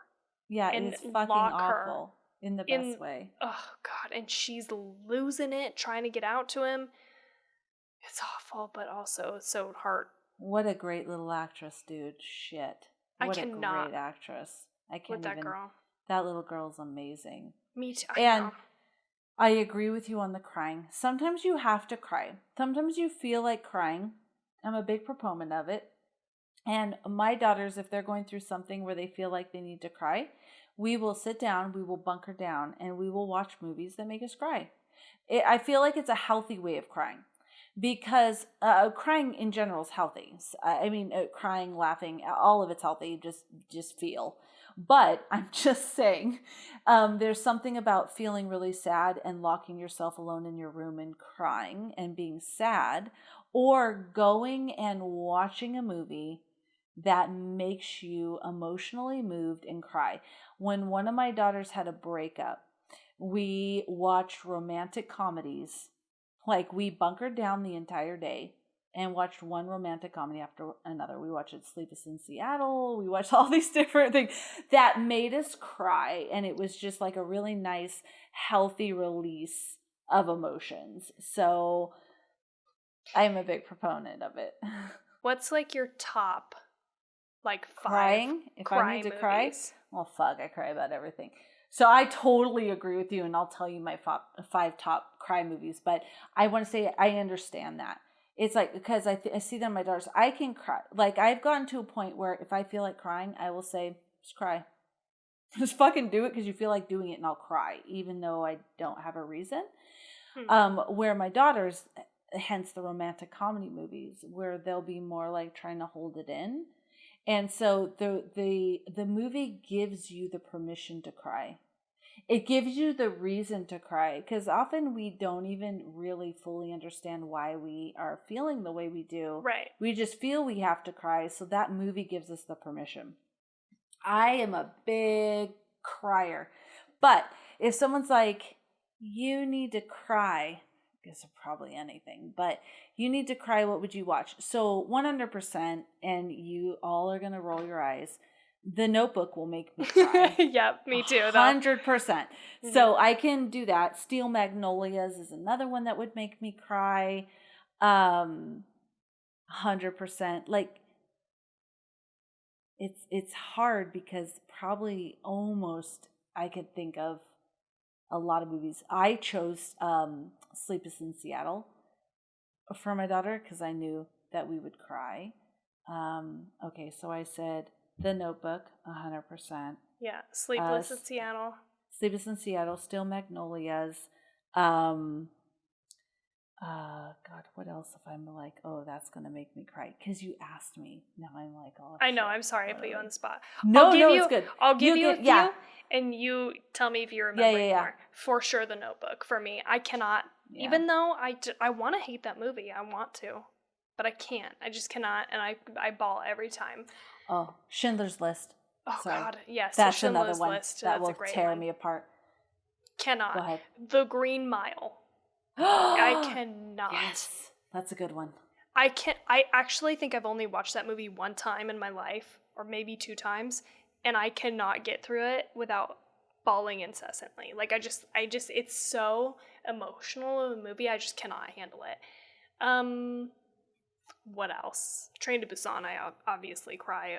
Yeah, it's fucking awful. In the best way. Oh, God. And she's losing it, trying to get out to him. It's awful, but also so hard. What a great little actress, dude. Shit. What a great actress. I can't with that girl. That little girl's amazing. Me too. And I agree with you on the crying. Sometimes you have to cry. Sometimes you feel like crying. I'm a big proponent of it. And my daughters, if they're going through something where they feel like they need to cry, we will sit down, we will bunker down, and we will watch movies that make us cry. I feel like it's a healthy way of crying. Because crying in general is healthy. I mean, crying, laughing, all of it's healthy. Just feel. But I'm just saying, there's something about feeling really sad and locking yourself alone in your room and crying and being sad, or going and watching a movie that makes you emotionally moved and cry. When one of my daughters had a breakup, we watched romantic comedies. Like, we bunkered down the entire day and watched one romantic comedy after another. We watched Sleepless in Seattle. We watched all these different things that made us cry. And it was just like a really nice, healthy release of emotions. So I'm a big proponent of it. What's like your top, like, 5 Crying? If cry I need to movies? cry? Well, fuck, I cry about everything. So I totally agree with you, and I'll tell you my 5 top cry movies. But I want to say I understand that. It's like, because I see them, my daughters, I can cry. Like, I've gotten to a point where if I feel like crying, I will say, just cry. Just fucking do it because you feel like doing it, and I'll cry, even though I don't have a reason. Where my daughters, hence the romantic comedy movies, where they'll be more like trying to hold it in. And so the movie gives you the permission to cry. It gives you the reason to cry, because often we don't even really fully understand why we are feeling the way we do. Right. We just feel we have to cry, so that movie gives us the permission. I am a big crier. But if someone's like, you need to cry, I guess probably anything, but you need to cry, what would you watch? So 100%, and you all are going to roll your eyes, The Notebook will make me cry. Yep, me too. 100%. Mm-hmm. So I can do that. Steel Magnolias is another one that would make me cry. 100%. Like, it's hard because probably almost I could think of a lot of movies. I chose Sleepless in Seattle for my daughter because I knew that we would cry. Okay, so I said The Notebook, 100%. Yeah, Sleepless in Seattle. Sleepless in Seattle, Steel Magnolias. God, what else if I'm like, oh, that's going to make me cry? Because you asked me. Now I'm like, oh, I know, I'm sorry I put you on the spot. No, it's good. I'll give you a few, yeah. and you tell me if you remember Yeah. more. For sure, The Notebook. For me, I cannot, even though I want to hate that movie, I want to, but I can't. I just cannot, and I bawl every time. Oh, Schindler's List. Oh, Sorry. God, yes. That's Schindler's another one List. that That's will a great tear one. me apart. Cannot. Go ahead. The Green Mile. I cannot. Yes, that's a good one. I actually think I've only watched that movie one time in my life, or maybe 2 times, and I cannot get through it without bawling incessantly. Like, I just, it's so emotional of a movie, I just cannot handle it. What else? Train to Busan, I obviously cry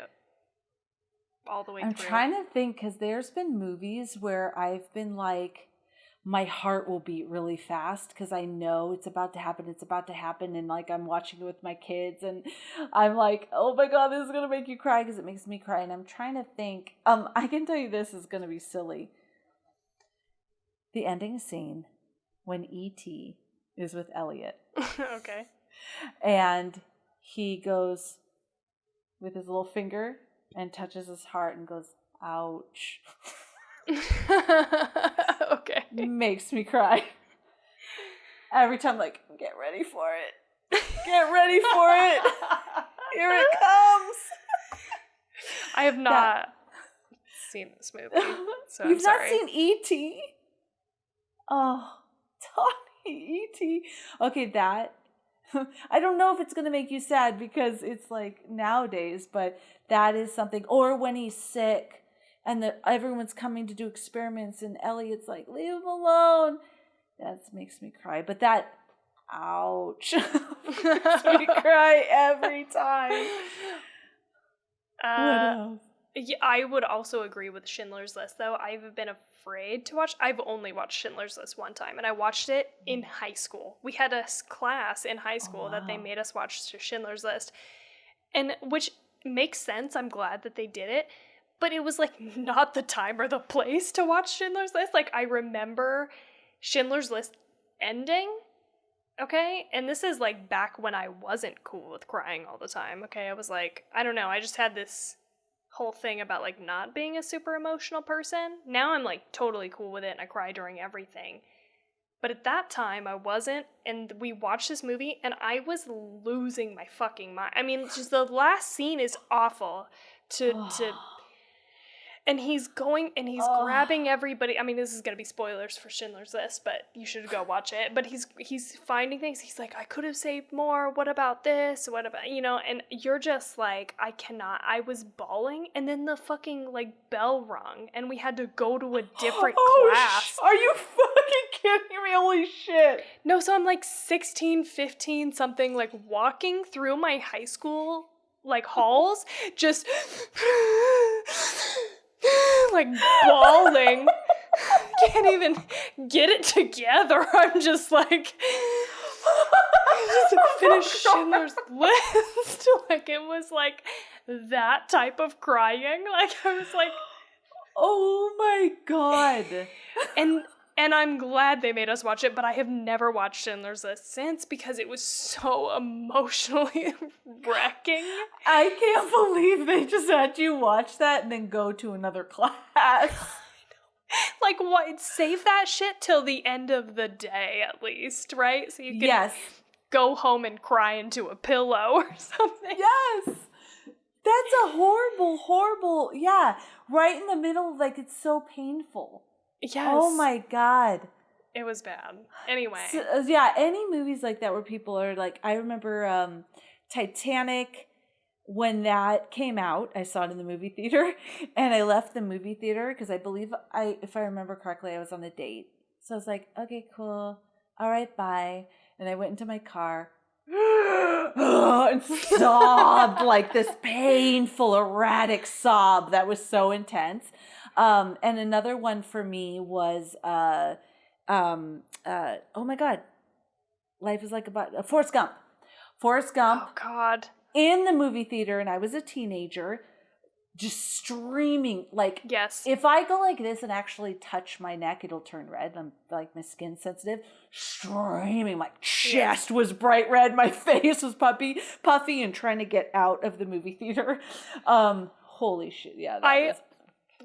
all the way through. I'm trying to think, because there's been movies where I've been like, my heart will beat really fast because I know it's about to happen, and like I'm watching it with my kids, and I'm like, oh my God, this is gonna make you cry because it makes me cry. And I'm trying to think. I can tell you this is gonna be silly. The ending scene when E.T. is with Elliot. Okay. And he goes with his little finger and touches his heart and goes, ouch. Okay. Makes me cry. Every time, like, get ready for it. Get ready for it. Here it comes. I have not seen this movie, so You've I'm sorry. not seen E.T.? Oh, Tawny, E.T. Okay, that. I don't know if it's going to make you sad because it's like nowadays, but that is something. Or when he's sick and everyone's coming to do experiments and Elliot's like, leave him alone. That makes me cry. But that, ouch, makes me cry every time. What else? Yeah, I would also agree with Schindler's List, though. I've been afraid to watch. I've only watched Schindler's List one time, and I watched it in high school. We had a class in high school that they made us watch Schindler's List, and which makes sense. I'm glad that they did it, but it was like not the time or the place to watch Schindler's List. Like, I remember Schindler's List ending, okay? And this is like back when I wasn't cool with crying all the time, okay? I was like, I don't know, I just had this whole thing about like not being a super emotional person. Now I'm like totally cool with it and I cry during everything. But at that time, I wasn't, and we watched this movie, and I was losing my fucking mind. I mean, just the last scene is awful. To And he's going and he's grabbing everybody. I mean, this is gonna be spoilers for Schindler's List, but you should go watch it. But he's finding things. He's like, I could have saved more. What about this? What about, you know? And you're just like, I cannot. I was bawling, and then the fucking like bell rung, and we had to go to a different class. Are you fucking kidding me? Holy shit! No, so I'm like 16, 15, something, like walking through my high school like halls, just. Like bawling. Can't even get it together. I'm just like, just finish Schindler's List. Like, it was like that type of crying. Like, I was like, oh my God. And I'm glad they made us watch it, but I have never watched Schindler's List since because it was so emotionally wrecking. I can't believe they just had you watch that and then go to another class. Like, what? Save that shit till the end of the day, at least, right? So you can go home and cry into a pillow or something. Yes. That's a horrible, yeah. Right in the middle, like, it's so painful. Yes. Oh my God. It was bad. Anyway. So, yeah, any movies like that where people are like, I remember Titanic, when that came out, I saw it in the movie theater, and I left the movie theater because I believe if I remember correctly, I was on a date. So I was like, okay, cool. All right, bye. And I went into my car and sobbed like this painful, erratic sob that was so intense. And another one for me was, oh my God, life is like a Forrest Gump. Forrest Gump. Oh God. In the movie theater, and I was a teenager, just streaming. Like, yes. If I go like this and actually touch my neck, it'll turn red. I'm like, my skin's sensitive. Streaming. My chest was bright red. My face was puffy, and trying to get out of the movie theater. Holy shit. Yeah.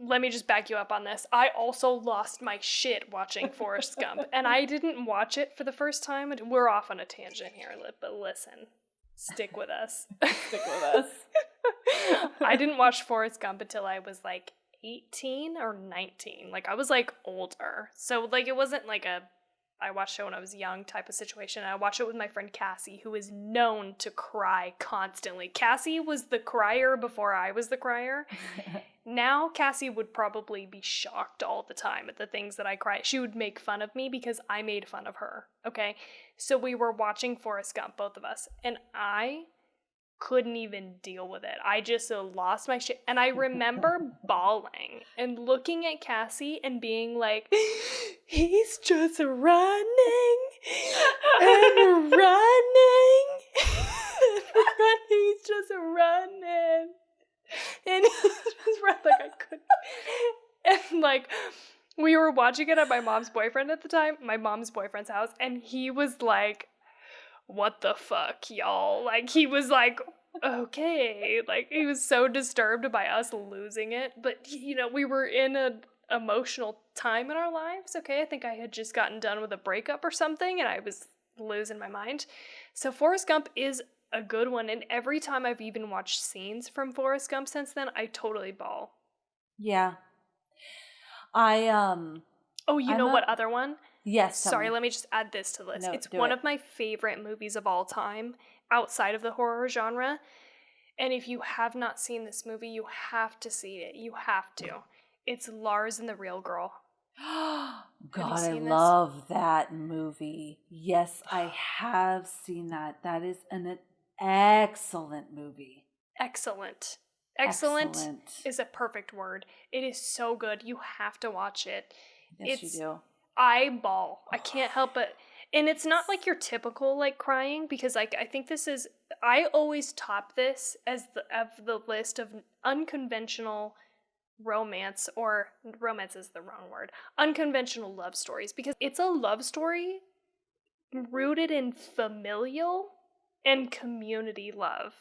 Let me just back you up on this. I also lost my shit watching Forrest Gump, and I didn't watch it for the first time. We're off on a tangent here, but listen. Stick with us. I didn't watch Forrest Gump until I was like 18 or 19. Like, I was like older. So like, it wasn't like I watched it when I was young type of situation. I watched it with my friend Cassie, who is known to cry constantly. Cassie was the crier before I was the crier. Now Cassie would probably be shocked all the time at the things that I cry. She would make fun of me because I made fun of her. Okay. So we were watching Forrest Gump, both of us, and I couldn't even deal with it. I just lost my shit. And I remember bawling and looking at Cassie and being like, he's just running and running. He's just running. And he's just running. Like, I couldn't. And like, we were watching it at my mom's boyfriend's house, and he was like, what the fuck, y'all? Like, he was like, okay. Like, he was so disturbed by us losing it. But, you know, we were in an emotional time in our lives, okay? I think I had just gotten done with a breakup or something, and I was losing my mind. So Forrest Gump is a good one, and every time I've even watched scenes from Forrest Gump since then, I totally bawl. Yeah. Oh, you know what other one? Yes. Sorry, let me just add this to the list. No, it's one of my favorite movies of all time outside of the horror genre. And if you have not seen this movie, you have to see it. You have to. It's Lars and the Real Girl. God, I love that movie. Yes, I have seen that. That is an excellent movie. Excellent is a perfect word. It is so good. You have to watch it. Yes, you do. I bawl. I can't help it. And it's not like your typical like crying, because like I think this is, I always top this as the list of unconventional romance, or romance is the wrong word, unconventional love stories, because it's a love story rooted in familial and community love.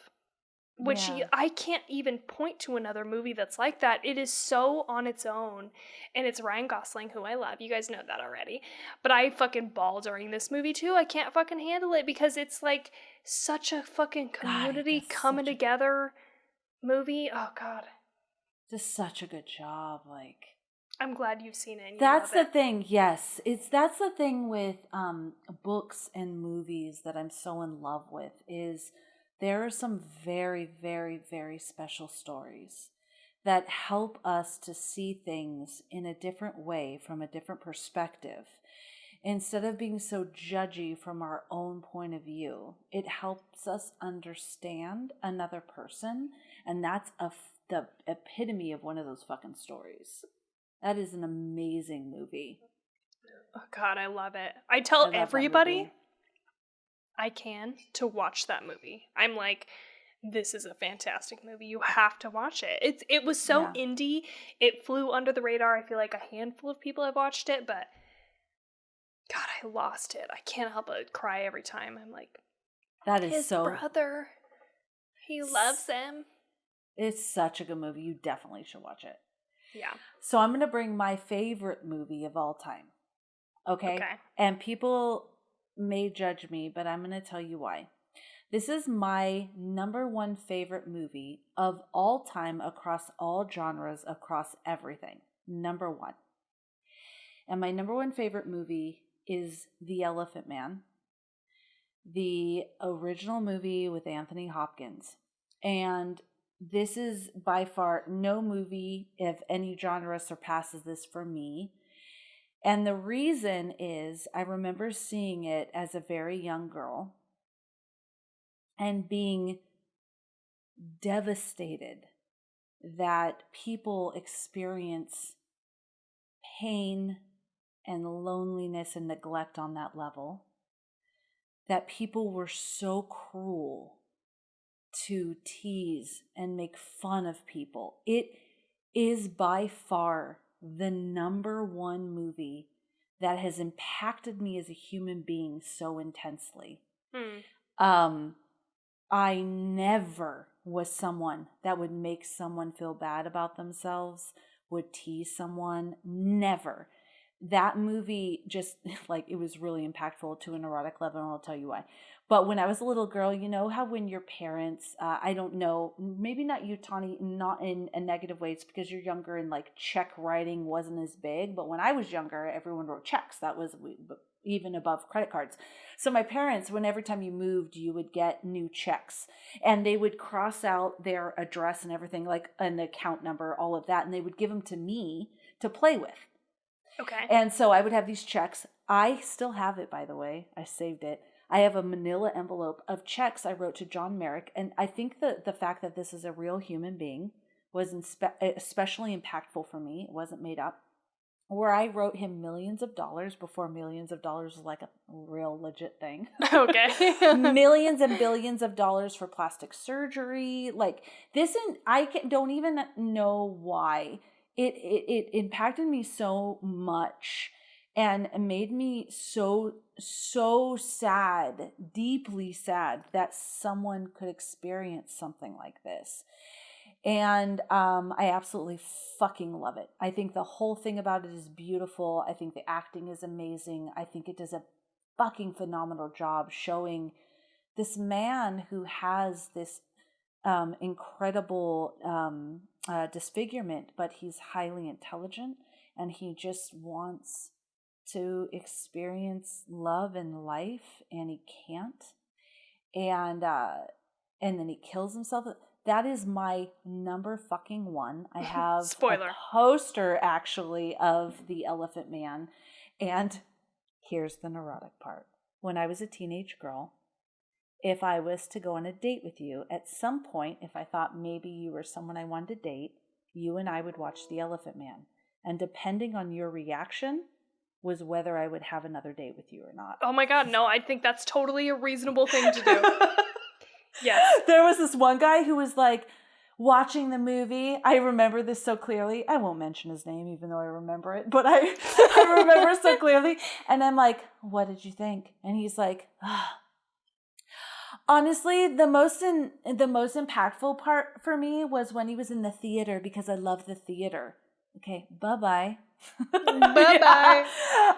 which Yeah. I can't even point to another movie that's like that. It is so on its own, and it's Ryan Gosling, who I love. You guys know that already. But I fucking bawl during this movie too. I can't fucking handle it because it's like such a fucking God, he community does coming such a together movie. Oh god. just such a good job. Like I'm glad you've seen it and you that's love the it. thing. Yes, that's the thing with books and movies that I'm so in love with is there are some very, very, very special stories that help us to see things in a different way from a different perspective. Instead of being so judgy from our own point of view, it helps us understand another person, and that's the epitome of one of those fucking stories. That is an amazing movie. Oh god, I love it. I I tell love that everybody movie. I can to watch that movie. I'm like, this is a fantastic movie. You have to watch it. It was so Yeah, indie. It flew under the radar. I feel like a handful of people have watched it, but God, I lost it. I can't help but cry every time. I'm like, that is his so. brother. He loves him. It's such a good movie. You definitely should watch it. Yeah. So I'm going to bring my favorite movie of all time. Okay? Okay. And people may judge me, but I'm going to tell you why. This is my number one favorite movie of all time across all genres, across everything. Number one. And my number one favorite movie is The Elephant Man, the original movie with Anthony Hopkins. And this is by far no movie of any genre surpasses this for me. And the reason is I remember seeing it as a very young girl and being devastated that people experience pain and loneliness and neglect on that level, that people were so cruel to tease and make fun of people. It is by far the number one movie that has impacted me as a human being so intensely. I never was someone that would make someone feel bad about themselves, would tease someone. Never. That movie just, like, it was really impactful to an erotic level, and I'll tell you why. But when I was a little girl, you know how when your parents, I don't know, maybe not you, Tawny, not in a negative ways because you're younger and like check writing wasn't as big. But when I was younger, everyone wrote checks. That was even above credit cards. So my parents, when every time you moved, you would get new checks and they would cross out their address and everything, like an account number, all of that. And they would give them to me to play with. Okay. And so I would have these checks. I still have it, by the way. I saved it. I have a manila envelope of checks I wrote to John Merrick. And I think that the fact that this is a real human being was especially impactful for me. It wasn't made up. Where I wrote him millions of dollars before millions of dollars was like a real legit thing. Okay. Millions and billions of dollars for plastic surgery. Like this, don't even know why. It impacted me so much and made me so sad, deeply sad that someone could experience something like this. And I absolutely fucking love it. I think the whole thing about it is beautiful. I think the acting is amazing. I think it does a fucking phenomenal job showing this man who has this incredible disfigurement, but he's highly intelligent and he just wants to experience love and life and he can't. And then he kills himself. That is my number fucking one. I have Spoiler. a poster actually of the Elephant Man. And here's the neurotic part. When I was a teenage girl, if I was to go on a date with you, at some point, if I thought maybe you were someone I wanted to date, you and I would watch The Elephant Man. And depending on your reaction was whether I would have another date with you or not. Oh my god, no, I think that's totally a reasonable thing to do. Yes. There was this one guy who was like watching the movie. I remember this so clearly. I won't mention his name even though I remember it, but I remember so clearly. And I'm like, what did you think? And he's like, Honestly, the most impactful part for me was when he was in the theater, because I love the theater. Okay, bye-bye. Bye-bye.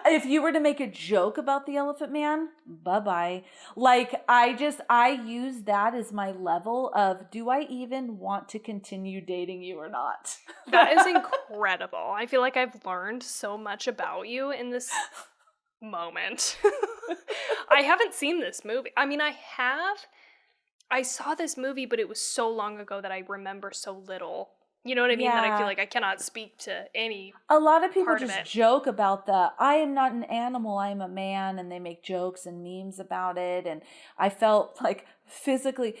If you were to make a joke about the Elephant Man, bye-bye. Like, I use that as my level of, do I even want to continue dating you or not? That is incredible. I feel like I've learned so much about you in this moment. I haven't seen this movie. I mean, I saw this movie, but it was so long ago that I remember so little. You know what I mean? That I feel like I cannot speak to any A lot of people part of just it. joke about I am not an animal, I am a man, and they make jokes and memes about it. And I felt like physically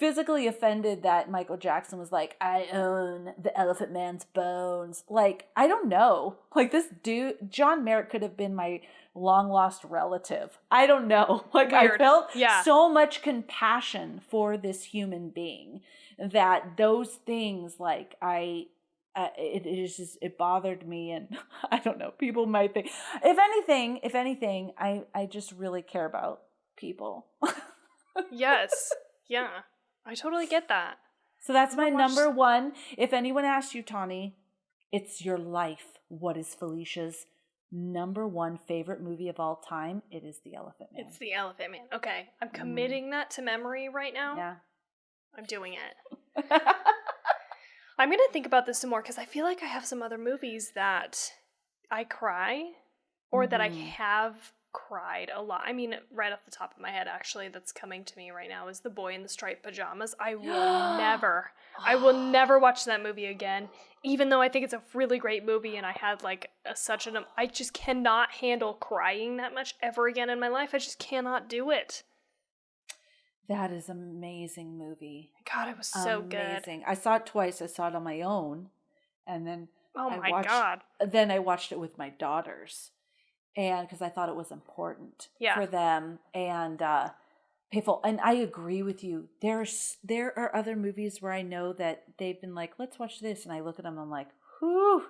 offended that Michael Jackson was like, I own the Elephant Man's bones. Like, I don't know. Like, this dude, John Merritt, could have been my long lost relative. I don't know. Like, Weird. I felt Yeah. so much compassion for this human being that those things, like, it bothered me. And I don't know, people might think, if anything, I just really care about people. Yes. Yeah. I totally get that. So that's my number one. If anyone asks you, Tawny, it's your life. What is Felicia's number one favorite movie of all time? It is The Elephant Man. It's The Elephant Man. Okay. I'm committing that to memory right now. Yeah. I'm doing it. I'm going to think about this some more because I feel like I have some other movies that I cry or that I have cried a lot. I mean, right off the top of my head, actually, that's coming to me right now is The Boy in the Striped Pajamas. I will never watch that movie again, even though I think it's a really great movie and I had like I just cannot handle crying that much ever again in my life. I just cannot do it. That is an amazing movie. God, it was so amazing. good. I saw it twice. I saw it on my own, and then Then I watched it with my daughters, and because I thought it was important for them and painful. And I agree with you. There are other movies where I know that they've been like, let's watch this, and I look at them, I'm like, whew.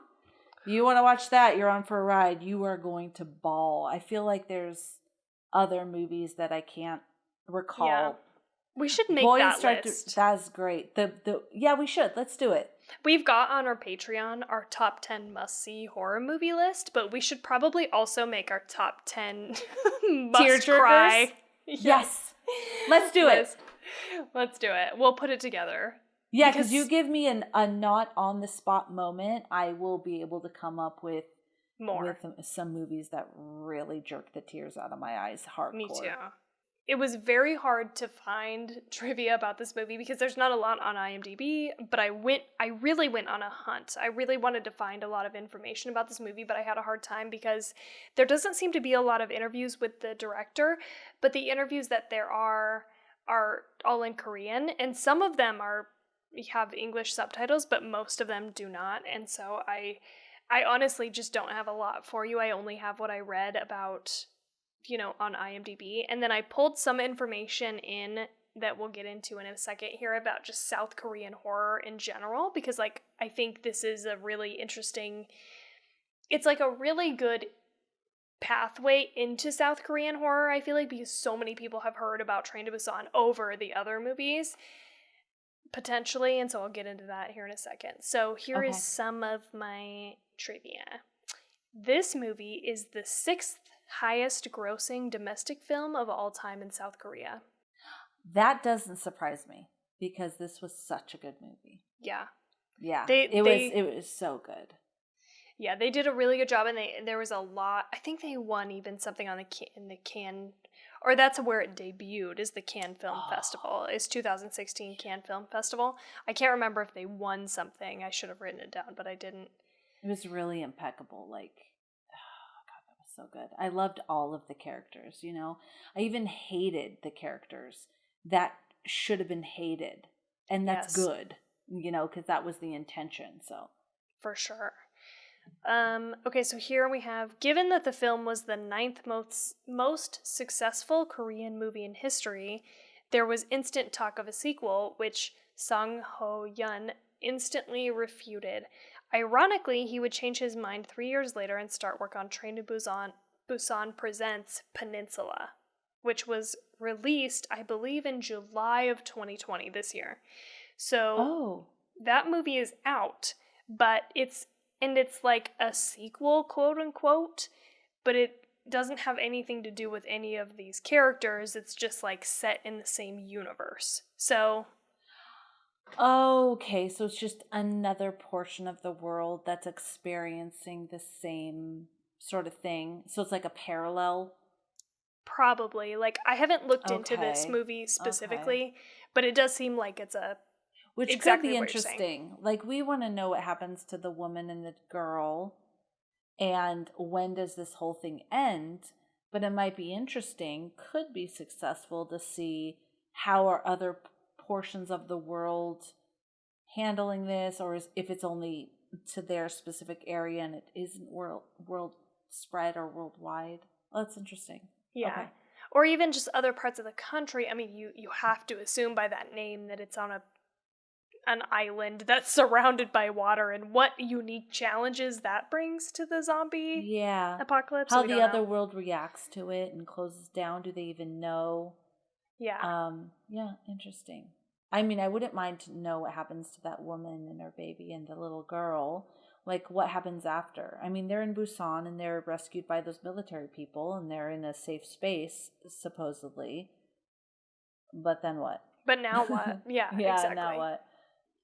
You want to watch that? You're on for a ride. You are going to bawl. I feel like there's other movies that I can't recall. Yeah. We should make that list. That's great. We should. Let's do it. We've got on our Patreon our top 10 must-see horror movie list, but we should probably also make our top 10 must-cry. Yes. Let's do it. Let's do it. We'll put it together. Yeah, because you give me a not on the spot moment, I will be able to come up with some movies that really jerk the tears out of my eyes hardcore. Me too. It was very hard to find trivia about this movie because there's not a lot on IMDb, but I really went on a hunt. I really wanted to find a lot of information about this movie, but I had a hard time because there doesn't seem to be a lot of interviews with the director, but the interviews that there are all in Korean, and some of them have English subtitles, but most of them do not, and so I honestly just don't have a lot for you. I only have what I read about on IMDb. And then I pulled some information in that we'll get into in a second here about just South Korean horror in general, because I think this is a really interesting, it's like a really good pathway into South Korean horror, I feel like, because so many people have heard about Train to Busan over the other movies, potentially, and so I'll get into that here in a second. So here is some of my trivia. This movie is the 6th highest grossing domestic film of all time in South Korea. That doesn't surprise me because this was such a good movie. Yeah. Yeah. It was so good. Yeah, they did a really good job, and there was a lot. I think they won even something on in the Cannes, or that's where it debuted, is the Cannes Film Festival. It's 2016 Cannes Film Festival. I can't remember if they won something. I should have written it down, but I didn't. It was really impeccable. So good. I loved all of the characters, I even hated the characters that should have been hated, and that's good, because that was the intention. So for sure. Okay, so here we have, given that the film was the 9th most successful Korean movie in history, there was instant talk of a sequel, which Song Ho-yeon instantly refuted. Ironically, he would change his mind 3 years later and start work on Train to Busan Presents Peninsula, which was released, I believe, in July of 2020 this year. So that movie is out, but it's like a sequel, quote unquote, but it doesn't have anything to do with any of these characters. It's just like set in the same universe. So okay, so it's just another portion of the world that's experiencing the same sort of thing. So it's like a parallel. probably, like, I haven't looked into this movie specifically, but it does seem like it's a which exactly could be what you're saying. interesting. Like, we want to know what happens to the woman and the girl, and when does this whole thing end? But it might be interesting, could be successful to see how are other portions of the world handling this, or if it's only to their specific area and it isn't world spread or worldwide. Oh, that's interesting. Yeah. Okay. Or even just other parts of the country. I mean, you have to assume by that name that it's on an island that's surrounded by water, and what unique challenges that brings to the zombie apocalypse. How the other world reacts to it and closes down. Do they even know? Yeah. Yeah, interesting. I mean, I wouldn't mind to know what happens to that woman and her baby and the little girl. Like, what happens after? I mean, they're in Busan and they're rescued by those military people and they're in a safe space, supposedly. But then what? But now what? Yeah, exactly. Now what?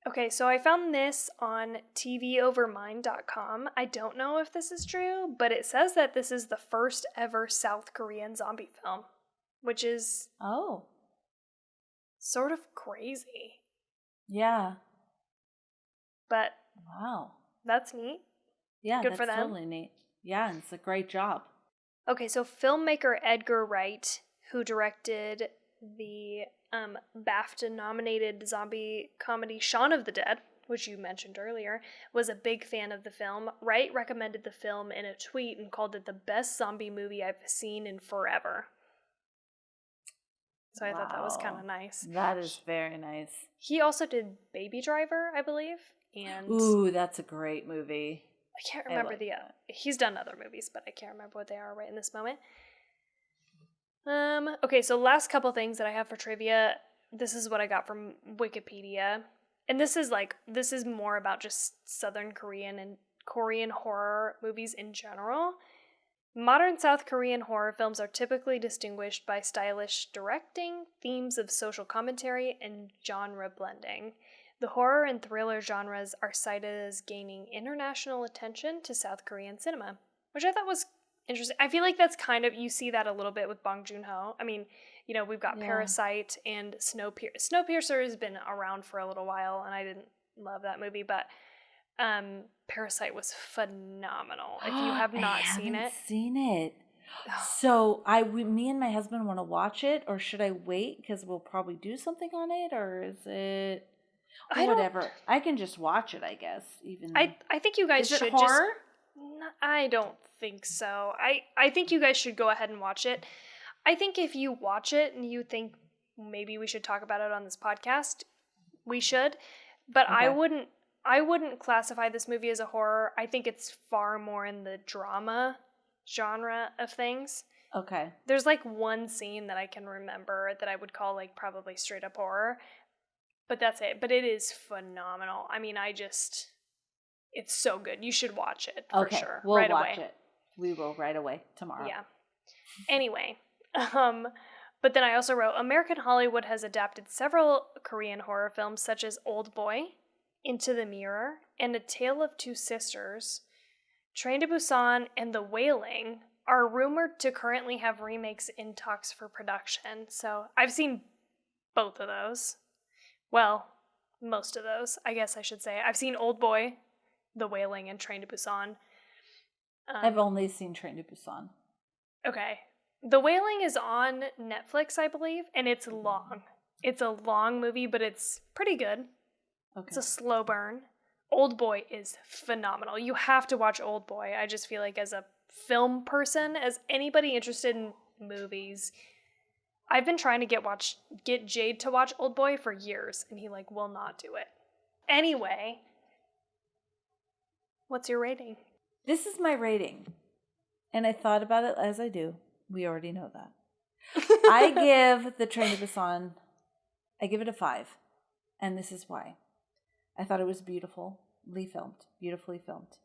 Okay, so I found this on TVOvermine.com. I don't know if this is true, but it says that this is the first ever South Korean zombie film, which is sort of crazy. Yeah. But wow, that's neat. Yeah, good for them. Totally neat. Yeah, it's a great job. Okay, so filmmaker Edgar Wright, who directed the BAFTA-nominated zombie comedy Shaun of the Dead, which you mentioned earlier, was a big fan of the film. Wright recommended the film in a tweet and called it the best zombie movie I've seen in forever. So I thought that was kind of nice. That is very nice. He also did Baby Driver, I believe. And ooh, that's a great movie. I can't remember he's done other movies, but I can't remember what they are right in this moment. Okay, so last couple things that I have for trivia. This is what I got from Wikipedia. And this is more about just Southern Korean and Korean horror movies in general. Modern South Korean horror films are typically distinguished by stylish directing, themes of social commentary, and genre blending. The horror and thriller genres are cited as gaining international attention to South Korean cinema, which I thought was interesting. I feel like that's kind of, you see that a little bit with Bong Joon-ho. I mean, we've got Parasite and Snowpiercer. Snowpiercer has been around for a little while, and I didn't love that movie, but Parasite was phenomenal. If you have not seen it. So me and my husband want to watch it, or should I wait because we'll probably do something on it, or is it whatever? I can just watch it, I guess. Even I think you guys should horror? I don't think so. I think you guys should go ahead and watch it. I think if you watch it and you think maybe we should talk about it on this podcast, we should. But okay. I wouldn't classify this movie as a horror. I think it's far more in the drama genre of things. Okay. There's like one scene that I can remember that I would call like probably straight up horror. But that's it. But it is phenomenal. I mean, it's so good. You should watch it for sure. We'll watch it. We will right away tomorrow. Yeah. Anyway, but then I also wrote, American Hollywood has adapted several Korean horror films such as Old Boy, Into the Mirror, and A Tale of Two Sisters. Train to Busan and The Wailing are rumored to currently have remakes in talks for production. So I've seen both of those. Well, most of those, I guess I should say. I've seen Old Boy, The Wailing, and Train to Busan. I've only seen Train to Busan. Okay. The Wailing is on Netflix, I believe, and it's long. It's a long movie, but it's pretty good. Okay. It's a slow burn. Old Boy is phenomenal. You have to watch Old Boy. I just feel like as a film person, as anybody interested in movies, I've been trying to get Jade to watch Old Boy for years, and he will not do it. Anyway, what's your rating? This is my rating. And I thought about it as I do. We already know that. I give the Train to Busan, I give it a 5. And this is why. I thought it was beautifully filmed.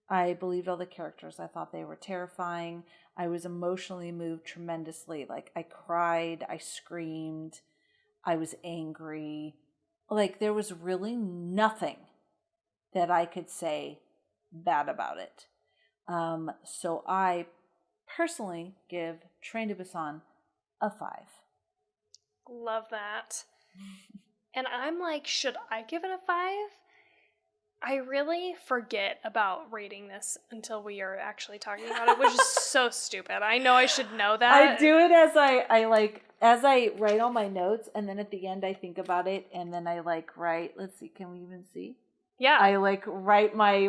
I believed all the characters. I thought they were terrifying. I was emotionally moved tremendously. Like, I cried, I screamed, I was angry. Like, there was really nothing that I could say bad about it. So I personally give Train to Busan a 5. Love that. And I'm like, should I give it a 5? I really forget about rating this until we are actually talking about it, which is so stupid. I know I should know that. I do it as as I write all my notes, and then at the end I think about it, and then I write. Let's see, can we even see? Yeah. I write my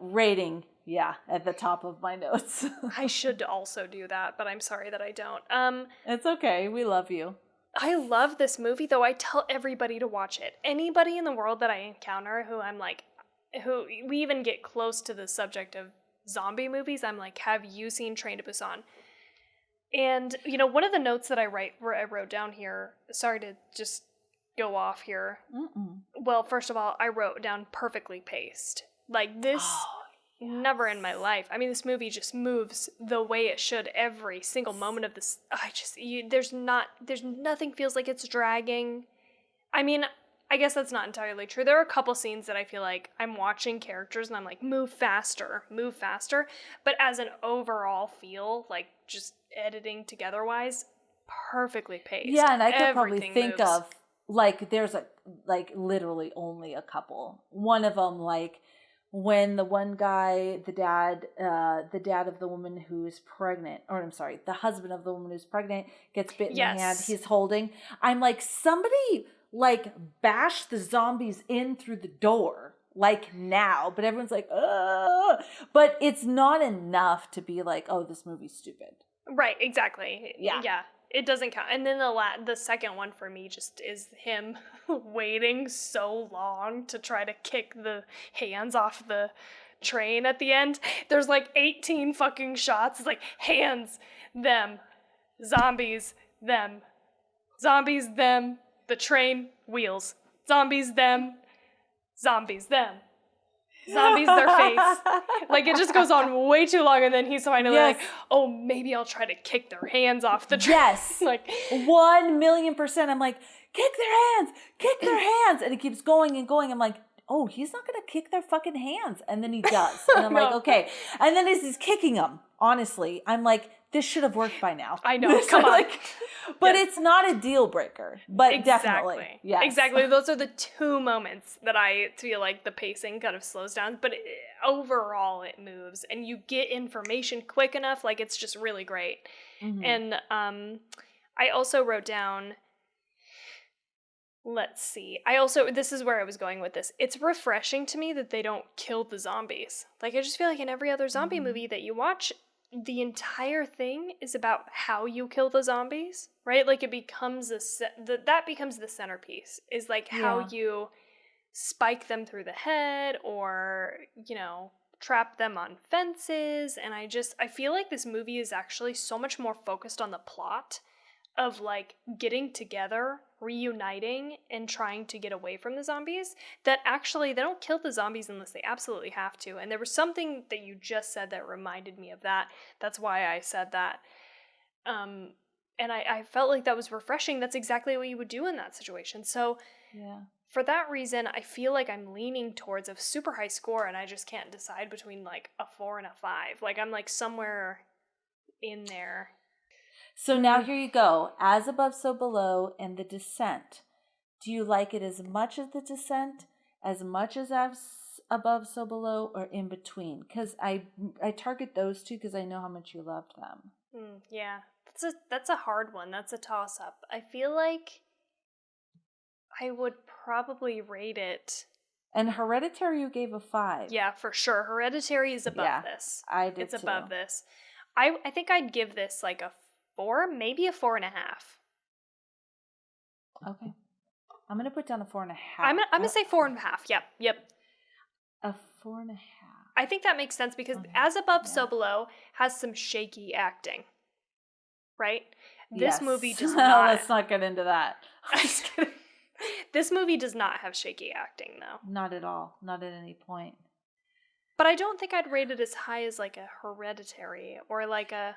rating. Yeah, at the top of my notes. I should also do that, but I'm sorry that I don't. It's okay. We love you. I love this movie, though. I tell everybody to watch it. Anybody in the world that I encounter who we even get close to the subject of zombie movies, I'm like, have you seen Train to Busan? And, one of the notes that I wrote down here, sorry to just go off here. Mm-mm. Well, first of all, I wrote down perfectly paced. Like, this... Yes. Never in my life. I mean, this movie just moves the way it should every single moment of this. There's nothing feels like it's dragging. I mean, I guess that's not entirely true. There are a couple scenes that I feel like I'm watching characters and I'm like, move faster. But as an overall feel, like just editing together wise, perfectly paced. Yeah, and I could probably think moves. of there's literally only a couple. One of them when the one guy, the dad of the woman who's pregnant, the husband of the woman who's pregnant gets bit in the hand, he's holding. I'm like, somebody bash the zombies in through the door, now. But everyone's like, ugh. But it's not enough to be like, oh, this movie's stupid. Right, exactly. Yeah. It doesn't count. And then the second one for me just is him waiting so long to try to kick the hands off the train at the end. There's 18 fucking shots. It's hands, them, zombies, them, the train, wheels, zombies, them, zombies, their face. It just goes on way too long, and then he's finally oh, maybe I'll try to kick their hands off the train. Yes. 1,000,000%. I'm like, kick their hands. And it keeps going and going. I'm like, oh, he's not going to kick their fucking hands. And then he does. And I'm like, okay. And then as he's kicking them, honestly, I'm like, this should have worked by now. I know. Come on. But it's not a deal breaker. But definitely. Yes. Exactly. Those are the two moments that I feel like the pacing kind of slows down. But overall, it moves. And you get information quick enough. It's just really great. Mm-hmm. And I also wrote down... Let's see. This is where I was going with this. It's refreshing to me that they don't kill the zombies. I just feel like in every other zombie movie that you watch, the entire thing is about how you kill the zombies, right? It becomes that becomes the centerpiece, is how you spike them through the head or, trap them on fences. And I feel like this movie is actually so much more focused on the plot of getting together, reuniting, and trying to get away from the zombies, that actually they don't kill the zombies unless they absolutely have to. And there was something that you just said that reminded me of that. That's why I said that. And I felt like that was refreshing. That's exactly what you would do in that situation. So for that reason, I feel like I'm leaning towards a super high score, and I just can't decide between a 4 and a 5. I'm somewhere in there. So now here you go. As Above, So Below, and The Descent. Do you like it as much as The Descent, as much as Above, So Below, or in between? Because I target those two because I know how much you loved them. Yeah, that's a hard one. That's a toss-up. I feel like I would probably rate it. And Hereditary you gave a 5. Yeah, for sure. Hereditary is above this. I did It's too. above this. I think I'd give this a 4, maybe a 4.5. Okay. I'm going to put down a 4.5. I'm gonna say 4.5. Yep. A 4.5. I think that makes sense because As Above, So Below has some shaky acting. right? This Yes. movie does not. Let's not get into that. I'm just kidding. This movie does not have shaky acting, though. Not at all. Not at any point. But I don't think I'd rate it as high as like a Hereditary or like a...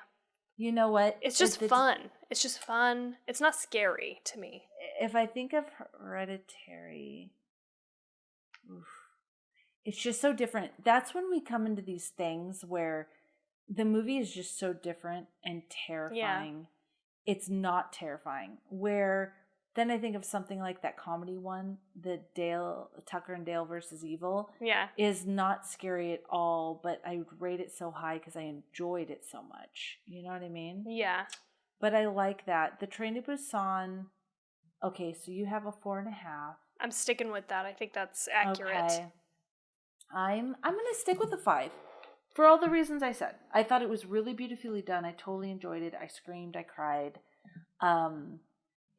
You know what? It's just fun. It's just fun. It's not scary to me. If I think of Hereditary, oof, it's just so different. That's when we come into these things where the movie is just so different and terrifying. Yeah. It's not terrifying. Where then I think of something like that comedy one, the Tucker and Dale versus Evil. Yeah. Is not scary at all, but I would rate it so high because I enjoyed it so much. You know what I mean? Yeah. But I like that. The Train to Busan, okay, so you have a 4.5. I'm sticking with that. I think that's accurate. Okay. I'm gonna stick with the 5. For all the reasons I said. I thought it was really beautifully done. I totally enjoyed it. I screamed, I cried.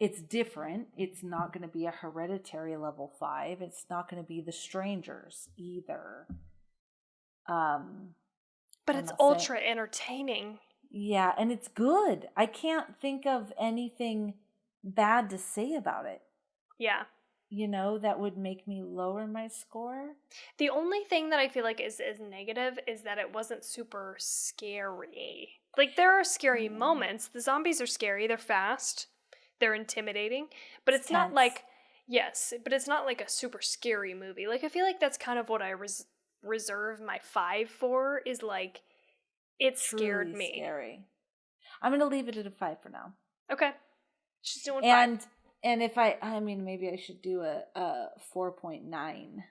It's different. It's not going to be a Hereditary level 5. It's not going to be The Strangers either. But it's ultra entertaining. Yeah, and it's good. I can't think of anything bad to say about it. Yeah. You know, that would make me lower my score. The only thing that I feel like is negative is that it wasn't super scary. Like, there are scary moments. The zombies are scary. They're fast. They're intimidating. But it's not like... Yes, but it's not like a super scary movie. Like, I feel like that's kind of what I reserve my 5 for, is like, it scared me. Scary. I'm going to leave it at a 5 for now. Okay. She's doing 5. And if I mean, maybe I should do a 4.9.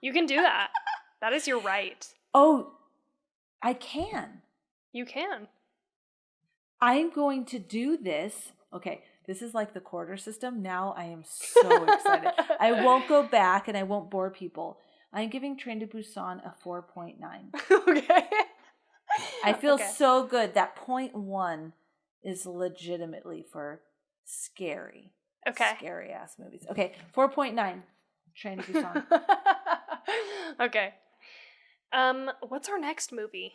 You can do that. That is your right. Oh, I can. You can. I'm going to do this. Okay, this is like the quarter system. Now I am so excited. I won't go back and I won't bore people. I'm giving Train to Busan a 4.9. Okay. I feel so good. That 0.1 is legitimately for scary ass movies. Okay, 4.9. Train to Busan. Okay. What's our next movie?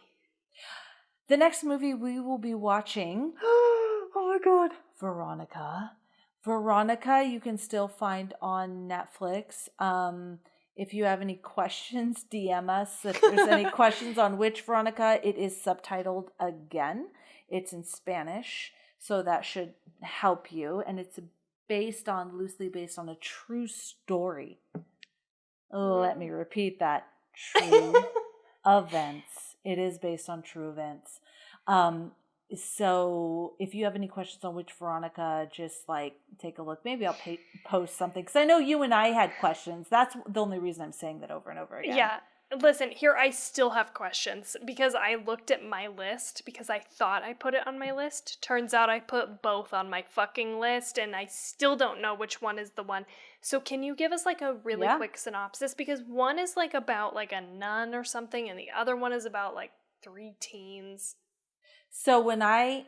The next movie we will be watching. Oh my god. Veronica. Veronica you can still find on Netflix. If you have any questions, DM us. If there's any questions on which Veronica, it is subtitled again. It's in Spanish, so that should help you. And it's loosely based on a true story. Let me repeat that. True events. It is based on true events. So if you have any questions on which Veronica, just like take a look. Maybe I'll post something, because I know you and I had questions. That's the only reason I'm saying that over and over again. Yeah. Listen, here I still have questions because I looked at my list because I thought I put it on my list. Turns out I put both on my fucking list and I still don't know which one is the one. So can you give us like a really quick synopsis? Because one is like about like a nun or something and the other one is about like 3 teens. So when I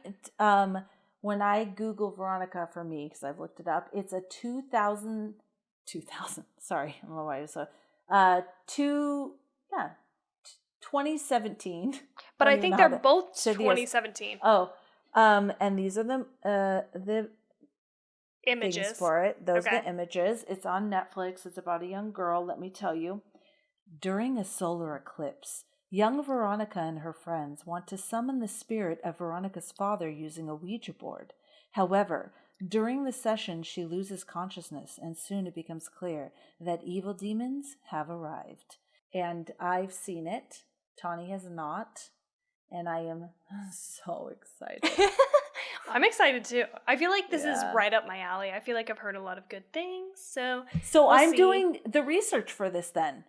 Google Veronica for me, because I've looked it up, it's a 2000, sorry, I don't know why I was so, 2017. But I think they're both 2017. Oh, and these are the images things for it. Those are the images. It's on Netflix. It's about a young girl, let me tell you. During a solar eclipse, young Veronica and her friends want to summon the spirit of Veronica's father using a Ouija board. However, during the session, she loses consciousness, and soon it becomes clear that evil demons have arrived. And I've seen it. Tawny has not. And I am so excited. I'm excited too. I feel like this is right up my alley. I feel like I've heard a lot of good things. So I'm doing the research for this then.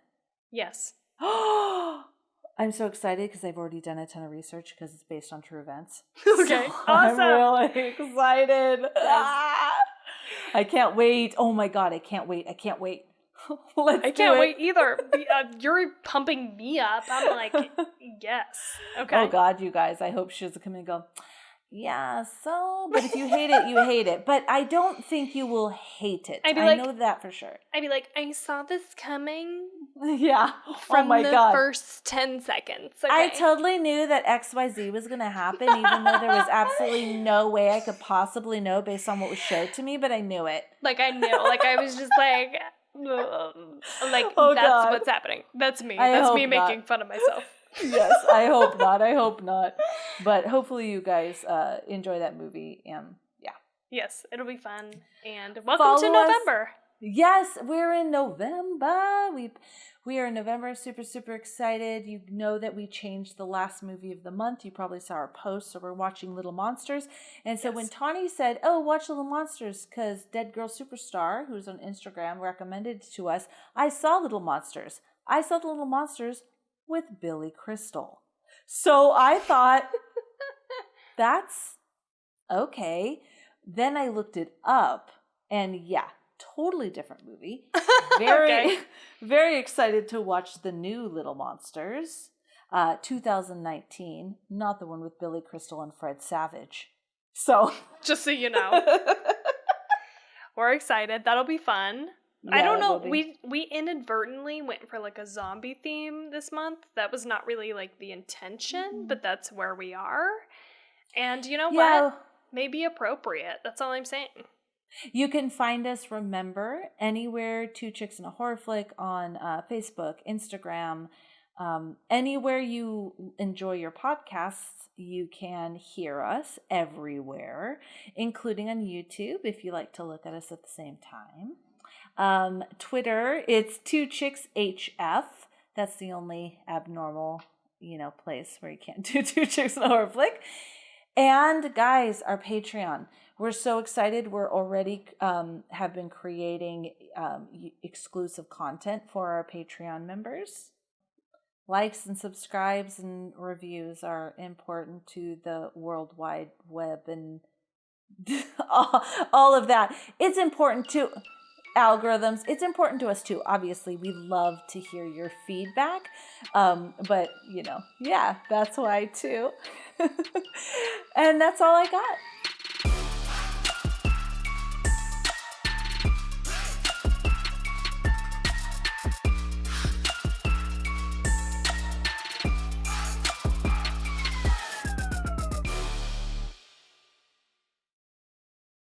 Yes. I'm so excited because I've already done a ton of research because it's based on true events. Okay, so awesome. I'm really excited. I can't wait. Oh my god, I can't wait. I can't wait. I can't wait either. You're pumping me up. I'm like, yes. Okay. Oh god, you guys. I hope she doesn't come in and go, yeah, so, but if you hate it, you hate it. But I don't think you will hate it. I know that for sure. I'd be like, I saw this coming. Yeah. From oh my the God. first 10 seconds. Okay? I totally knew that XYZ was going to happen, even though there was absolutely no way I could possibly know based on what was showed to me, but I knew it. Like, I knew. Like, I was just like, that's God. what's happening. That's me. That's me making fun of myself. Yes, I hope not. I hope not. But hopefully you guys enjoy that movie. And yeah. Yes, it'll be fun. And welcome to November. Yes, we're in November. We are in November. Super, super excited. You know that we changed the last movie of the month. You probably saw our post. So we're watching Little Monsters. And so when Tawny said, oh, watch Little Monsters because Dead Girl Superstar, who's on Instagram, recommended it to us, I saw Little Monsters. I saw the Little Monsters with Billy Crystal. So I thought, that's okay. Then I looked it up, and yeah, totally different movie. Very excited to watch the new Little Monsters, 2019, not the one with Billy Crystal and Fred Savage. So, just so you know, we're excited. That'll be fun. Yeah, I don't know. We inadvertently went for like a zombie theme this month. That was not really like the intention, but that's where we are. And you know what? Maybe appropriate. That's all I'm saying. You can find us, remember, anywhere, Two Chicks and a Horror Flick on Facebook, Instagram, anywhere you enjoy your podcasts, you can hear us everywhere, including on YouTube if you like to look at us at the same time. Twitter, it's Two Chicks HF. That's the only abnormal, place where you can't do Two Chicks and a Horror Flick. And guys, our Patreon. We're so excited. We're already have been creating exclusive content for our Patreon members. Likes and subscribes and reviews are important to the World Wide Web and all of that. It's important to algorithms. It's important to us too. Obviously, we love to hear your feedback. But that's why too. And that's all I got.